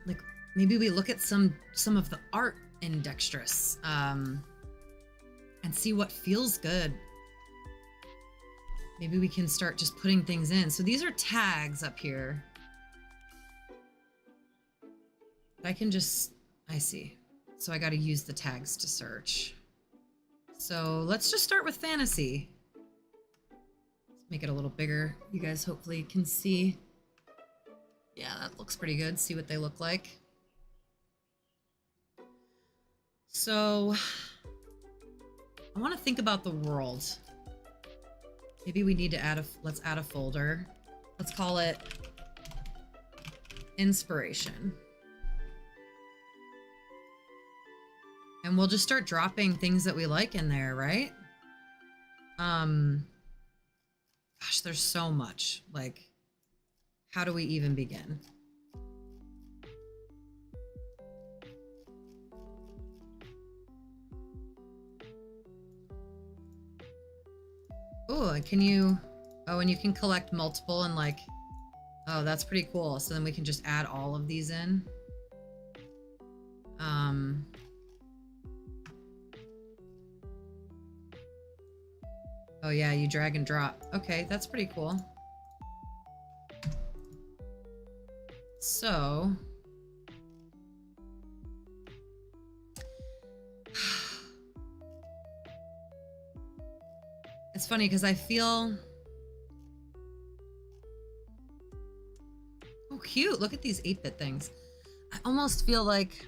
Like maybe we look at some of the art in Dextrous and see what feels good. Maybe we can start just putting things in. So these are tags up here. I can just, I see. So I got to use the tags to search. So let's just start with fantasy. Let's make it a little bigger. You guys hopefully can see. Yeah, that looks pretty good. See what they look like. So I want to think about the world. Maybe we need to let's add a folder. Let's call it inspiration. And we'll just start dropping things that we like in there, right? Gosh, there's so much. Like, how do we even begin? Oh, and can you, oh, and you can collect multiple and like, oh, that's pretty cool. So then we can just add all of these in. Oh yeah, you drag and drop. Okay, that's pretty cool. So, it's funny because I feel, oh cute, look at these 8-bit things. I almost feel like,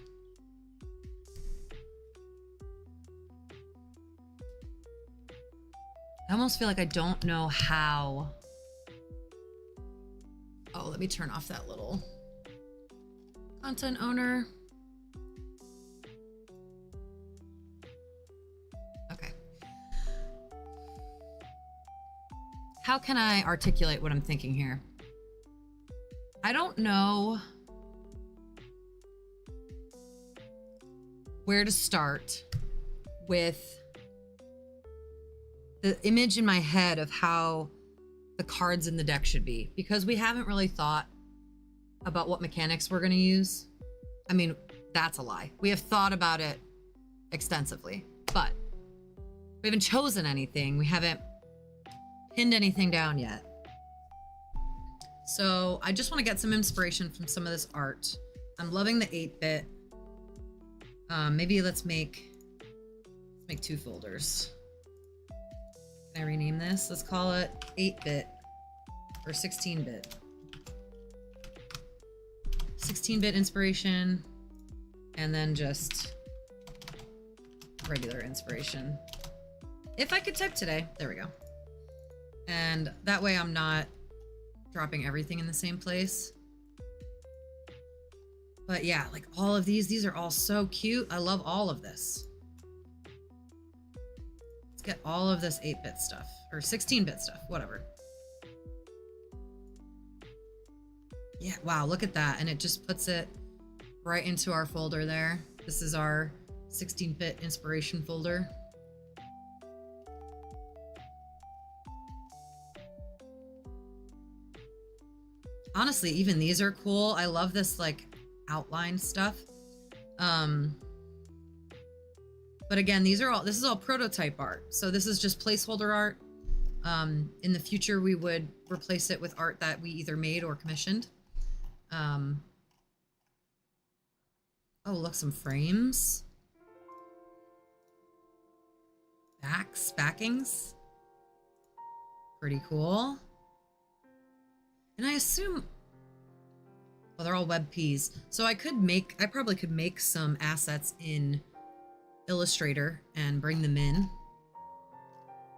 I don't know how. Oh, let me turn off that little content owner. Okay. How can I articulate what I'm thinking here? I don't know where to start with the image in my head of how the cards in the deck should be, because we haven't really thought about what mechanics we're going to use. I mean, that's a lie. We have thought about it extensively, but we haven't chosen anything. We haven't pinned anything down yet. So I just want to get some inspiration from some of this art. I'm loving the 8-bit. Maybe let's make 2 folders. Can I rename this? Let's call it 8-bit or 16-bit. 16-bit inspiration, and then just regular inspiration. If I could type today, there we go. And that way I'm not dropping everything in the same place. But yeah, like all of these are all so cute. I love all of this. Let's get all of this 8-bit stuff, or 16-bit stuff, whatever. Yeah, wow, look at that. And it just puts it right into our folder there. This is our 16-bit inspiration folder. Honestly, even these are cool. I love this like outline stuff. But again, this is all prototype art. So this is just placeholder art. In the future, we would replace it with art that we either made or commissioned. Oh, look, some frames. Backings. Pretty cool. And I assume, well, they're all WebPs. So I probably could make some assets in Illustrator and bring them in.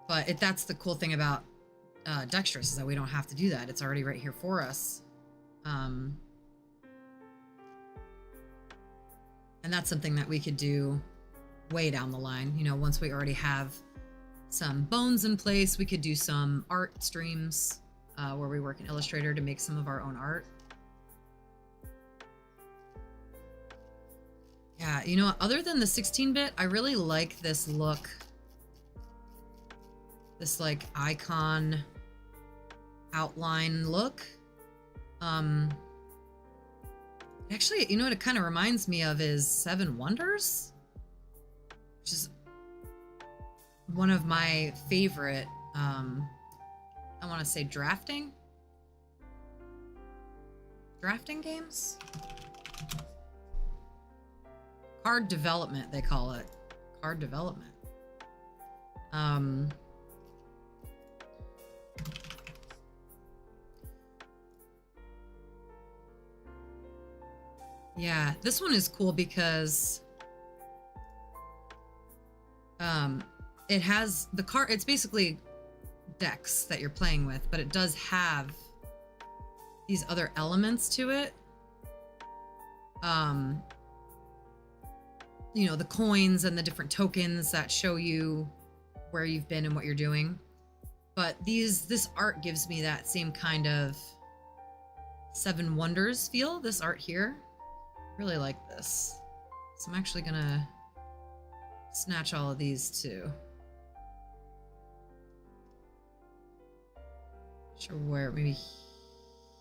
But that's the cool thing about Dextrous, is that we don't have to do that. It's already right here for us. And that's something that we could do way down the line. You know, once we already have some bones in place, we could do some art streams where we work in Illustrator to make some of our own art. Yeah, you know, other than the 16-bit, I really like this look. This like icon outline look. Actually, you know what it kind of reminds me of is Seven Wonders, which is one of my favorite, I want to say drafting games. Card development, they call it. Card development. Yeah, this one is cool because it has the card. It's basically decks that you're playing with, but it does have these other elements to it. You know, the coins and the different tokens that show you where you've been and what you're doing. But this art gives me that same kind of Seven Wonders feel, this art here. Really like this. So I'm actually gonna snatch all of these too. Not sure where, maybe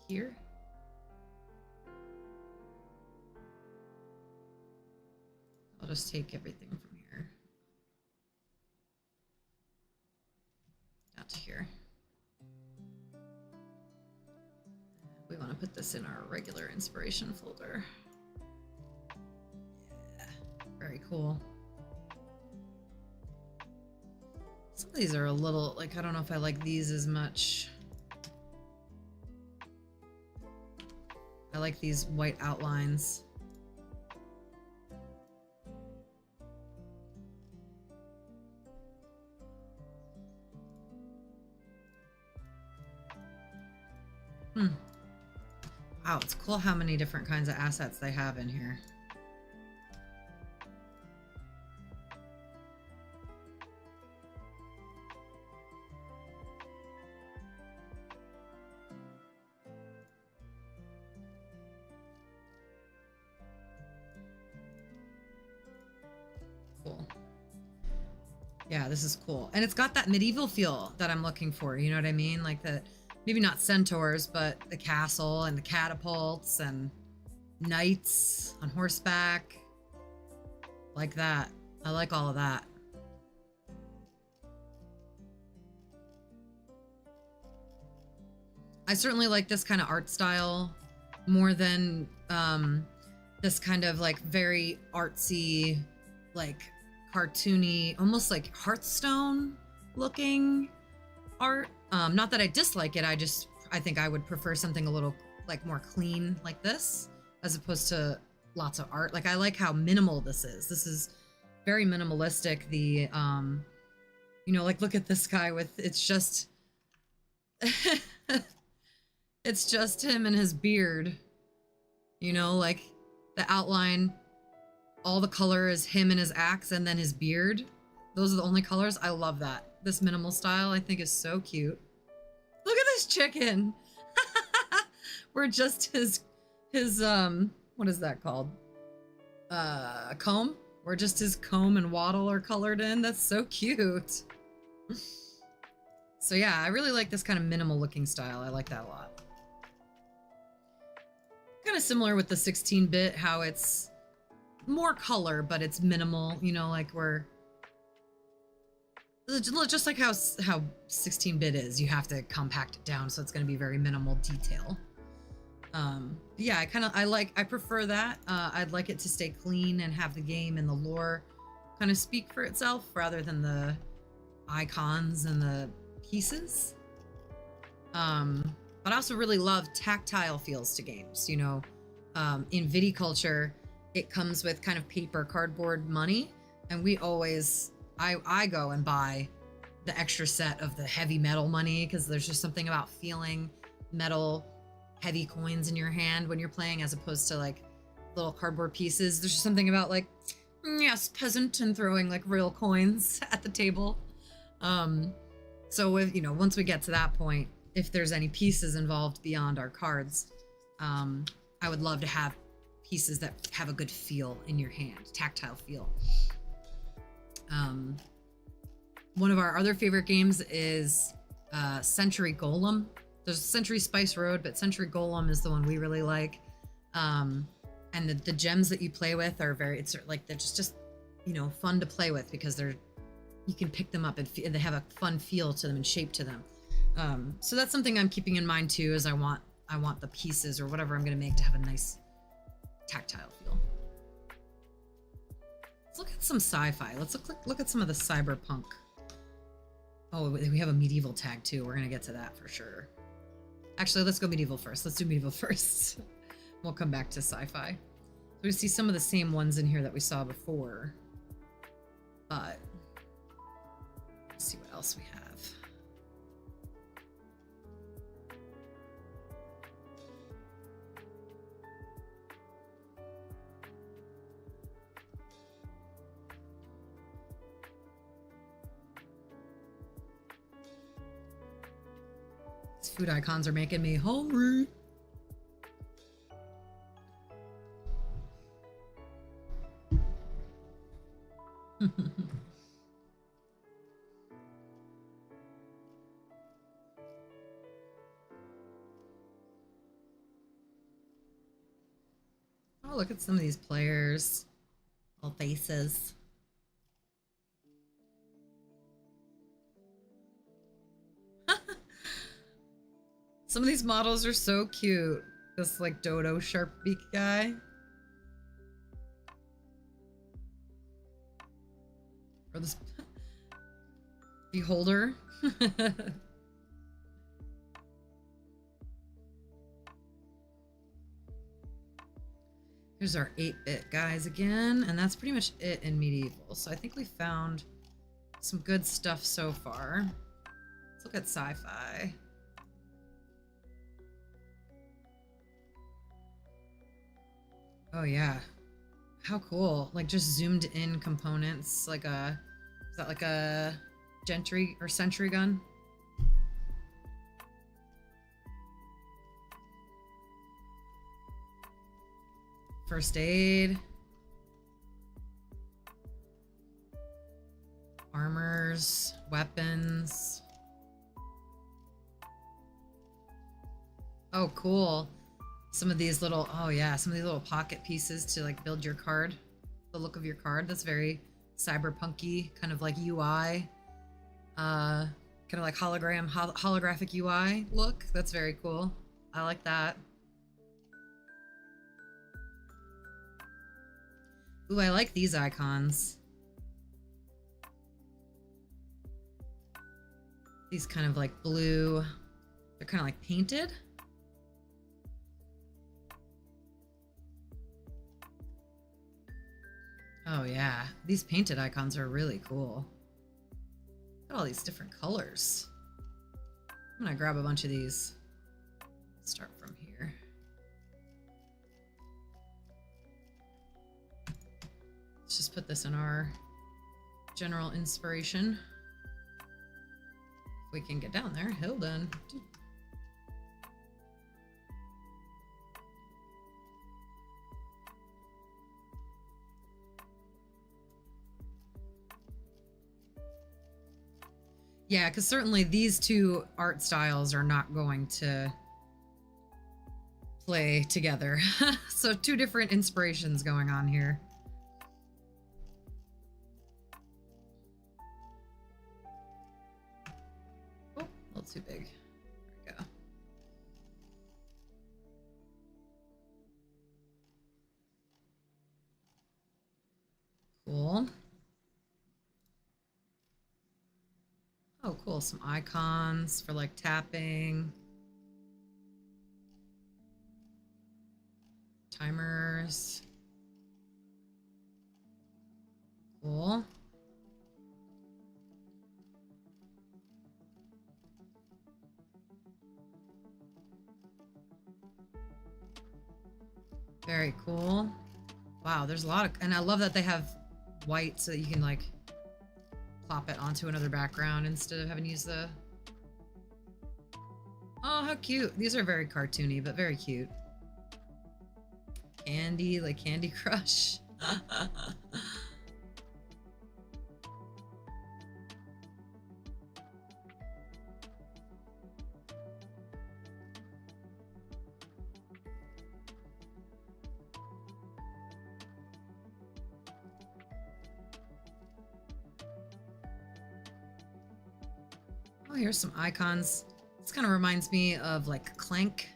here? I'll just take everything from here down to here. We want to put this in our regular inspiration folder. Yeah, very cool. Some of these are a little, like, I don't know if I like these as much. I like these white outlines. Wow, it's cool how many different kinds of assets they have in here. Cool. Yeah, this is cool. And it's got that medieval feel that I'm looking for, you know what I mean? Like that. Maybe not centaurs, but the castle and the catapults and knights on horseback. Like that. I like all of that. I certainly like this kind of art style more than this kind of like very artsy, like cartoony, almost like Hearthstone looking art. Not that I dislike it, I think I would prefer something a little like more clean like this, as opposed to lots of art. Like I like how minimal this is. This is very minimalistic. The, you know, like look at this guy with, it's just, it's just him and his beard, you know, like the outline, all the color is him and his axe and then his beard. Those are the only colors. I love that. This minimal style I think is so cute. Look at this chicken. We're just his what is that called? Comb? Where just his comb and wattle are colored in. That's so cute. So yeah, I really like this kind of minimal looking style. I like that a lot. Kind of similar with the 16-bit, how it's more color, but it's minimal, you know, like we're just like how 16-bit is. You have to compact it down, so it's going to be very minimal detail. Yeah, I prefer that. I'd like it to stay clean and have the game and the lore kind of speak for itself rather than the icons and the pieces. But I also really love tactile feels to games. You know, in viticulture, it comes with kind of paper, cardboard money, and we always, I go and buy the extra set of the heavy metal money because there's just something about feeling metal, heavy coins in your hand when you're playing as opposed to like little cardboard pieces. There's just something about like, yes, peasant, and throwing like real coins at the table. So if, you know, once we get to that point, if there's any pieces involved beyond our cards, I would love to have pieces that have a good feel in your hand, tactile feel. One of our other favorite games is Century Golem. There's Century Spice Road, but Century Golem is the one we really like. And the gems that you play with are they're just, you know, fun to play with because you can pick them up and they have a fun feel to them and shape to them. So that's something I'm keeping in mind too, is I want the pieces or whatever I'm going to make to have a nice tactile feel. Let's look at some sci-fi. Let's look at some of the cyberpunk. Oh, we have a medieval tag too. We're going to get to that for sure. Actually, let's go medieval first. Let's do medieval first. We'll come back to sci-fi. We see some of the same ones in here that we saw before. But let's see what else we have. These food icons are making me hungry. Oh, look at some of these players. Little faces. Some of these models are so cute. This like dodo sharp beak guy. Or this beholder. Here's our 8-bit guys again, and that's pretty much it in medieval. So I think we found some good stuff so far. Let's look at sci-fi. Oh yeah. How cool. Like just zoomed in components, like is that like a gentry or sentry gun? First aid. Armors, weapons. Oh, cool. Some of these little, oh yeah, some of these little pocket pieces to like build your card. The look of your card, that's very cyberpunky, kind of like UI. Kind of like holographic UI look. That's very cool. I like that. Ooh, I like these icons. These kind of like blue, they're kind of like painted. Oh yeah, these painted icons are really cool. Look at all these different colors. I'm gonna grab a bunch of these. Let's start from here. Let's just put this in our general inspiration. If we can get down there, Hilden. Yeah, because certainly these two art styles are not going to play together. So two different inspirations going on here. Oh, a little too big. There we go. cool. Some icons for like tapping. Timers. Cool. Very cool. Wow, there's a lot of, and I love that they have white so that you can like plop it onto another background instead of having to use the... Oh, how cute. These are very cartoony, but very cute. Candy, like Candy Crush. Oh, here's some icons. This kind of reminds me of like Clank.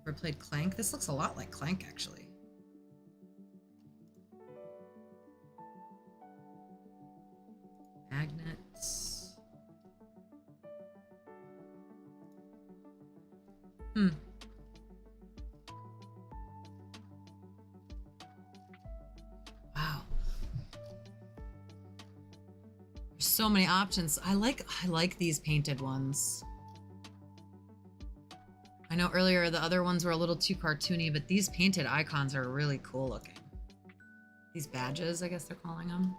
Ever played Clank? This looks a lot like Clank, actually. Magnets. Wow. There's so many options. I like these painted ones. I know earlier the other ones were a little too cartoony, but these painted icons are really cool looking. These badges, I guess they're calling them.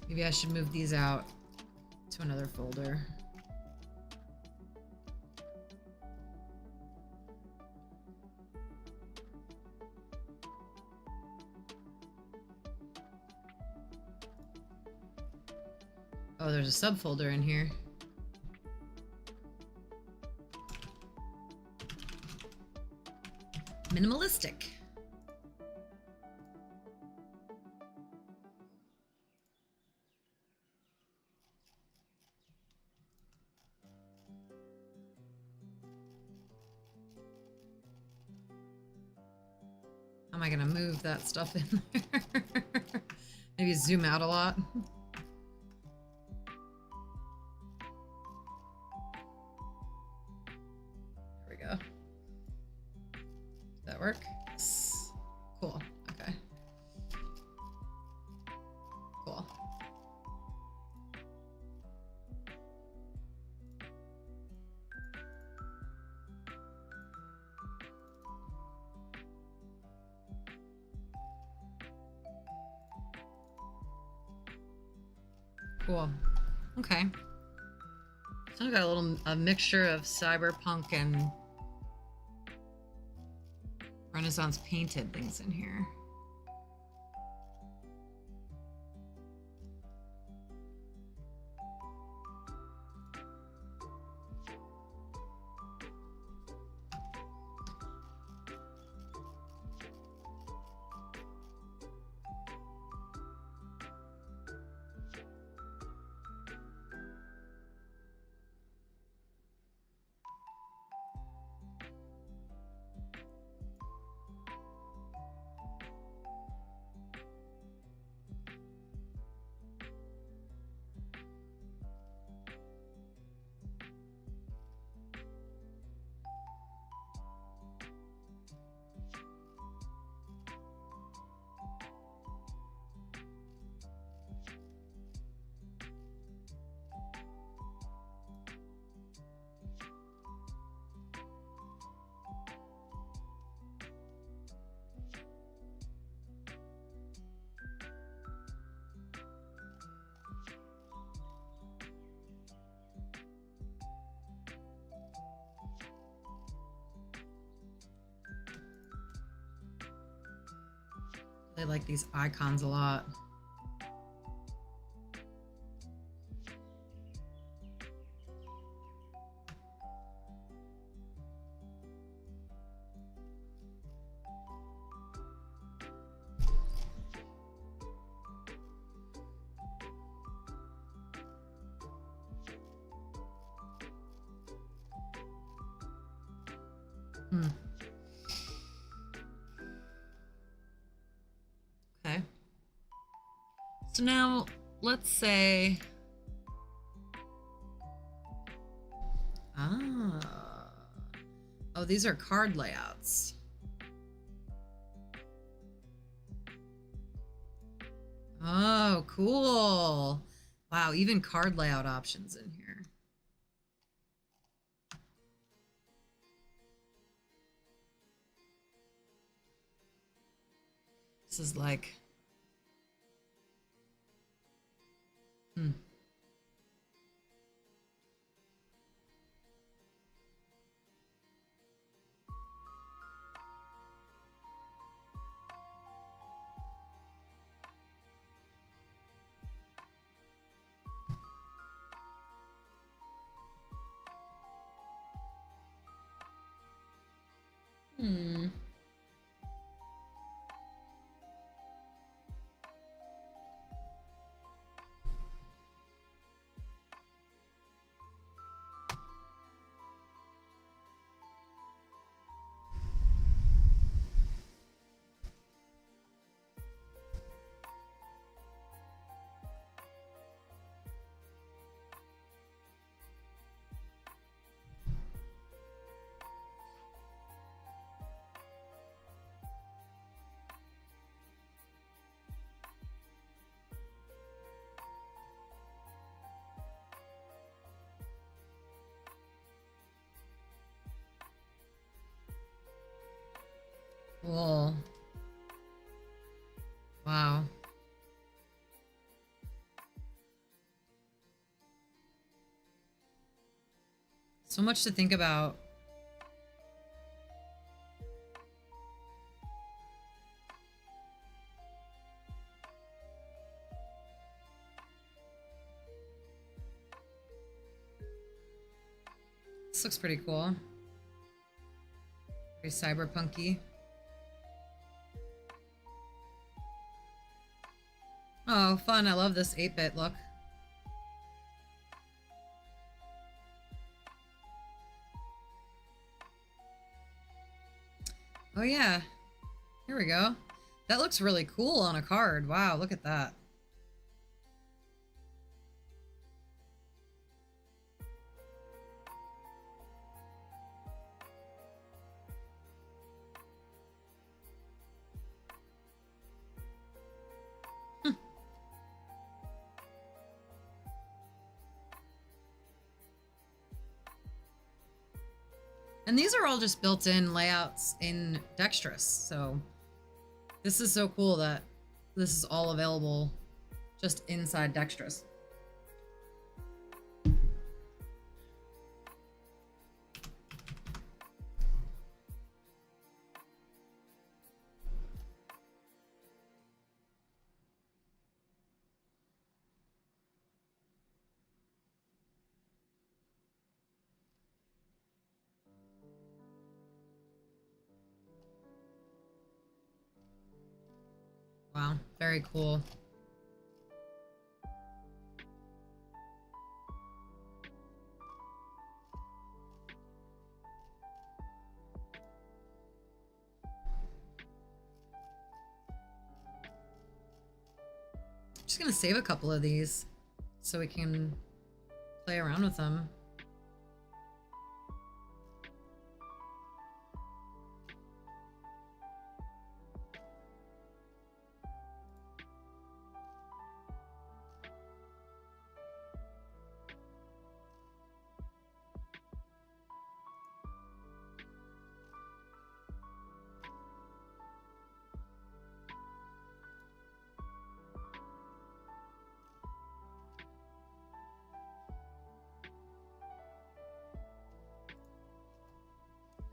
Maybe I should move these out to another folder. Oh, there's a subfolder in here. Minimalistic. How am I gonna move that stuff in there? Maybe zoom out a lot. There we go. Did that work? Yes. Cool. Okay. Cool. Cool. Okay. So I've got a mixture of cyberpunk and Renaissance painted things in here. They like these icons a lot. Hmm. Okay. So now let's say, oh, these are card layouts. Oh, cool. Wow, even card layout options in here. This is like, hmm. Hmm. Cool. Wow. So much to think about. This looks pretty cool. Very cyberpunky. Oh, fun. I love this 8-bit look. Oh yeah. Here we go. That looks really cool on a card. Wow, look at that. And these are all just built-in layouts in Dextrous, so this is so cool that this is all available just inside Dextrous. Wow, very cool. I'm just gonna save a couple of these so we can play around with them.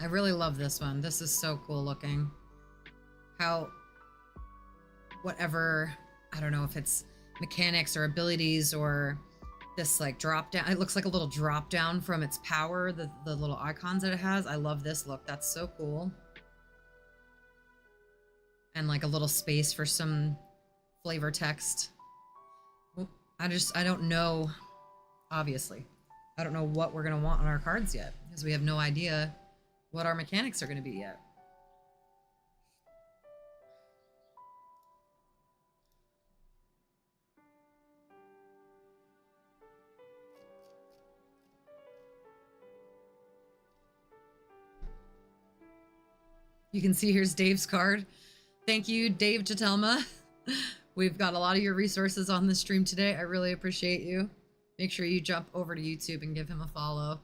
I really love this one. This is so cool looking. How, whatever, I don't know if it's mechanics or abilities or this like drop down. It looks like a little drop down from its power, the little icons that it has. I love this look. That's so cool. And like a little space for some flavor text. I don't know, obviously. I don't know what we're gonna want on our cards yet because we have no idea what our mechanics are going to be yet. You can see here's Dave's card. Thank you, Dave Jatelma. We've got a lot of your resources on the stream today. I really appreciate you. Make sure you jump over to YouTube and give him a follow.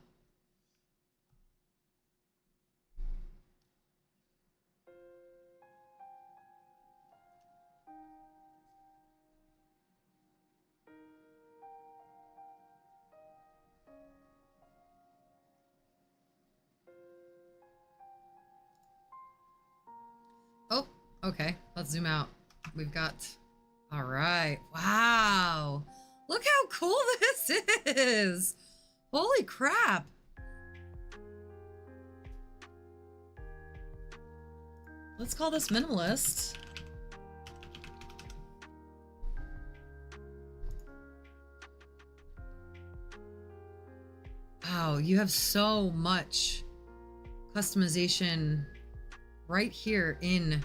Oh, okay. Let's zoom out. We've got... All right. Wow. Look how cool this is. Holy crap. Let's call this minimalist. Wow, you have so much customization right here in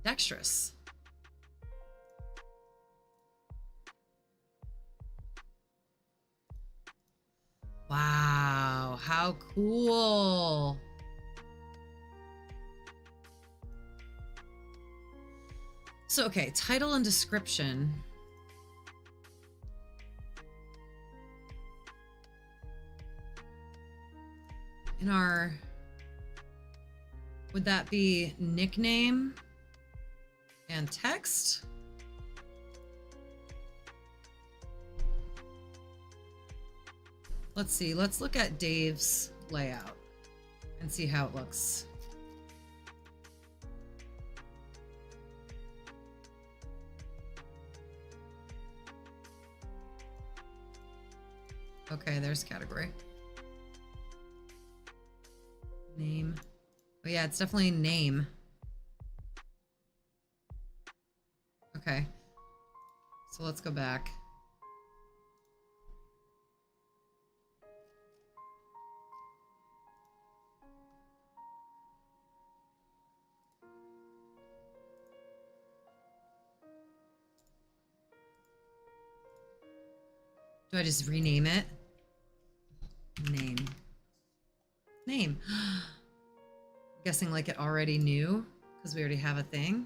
Dextrous. Wow, how cool. So, okay, title and description. In our, would that be nickname and text? Let's see, let's look at Dave's layout and see how it looks. Okay, there's category. Name. Oh yeah, it's definitely name. Okay. So let's go back. Do I just rename it? Name. Name. I'm guessing like it already knew because we already have a thing.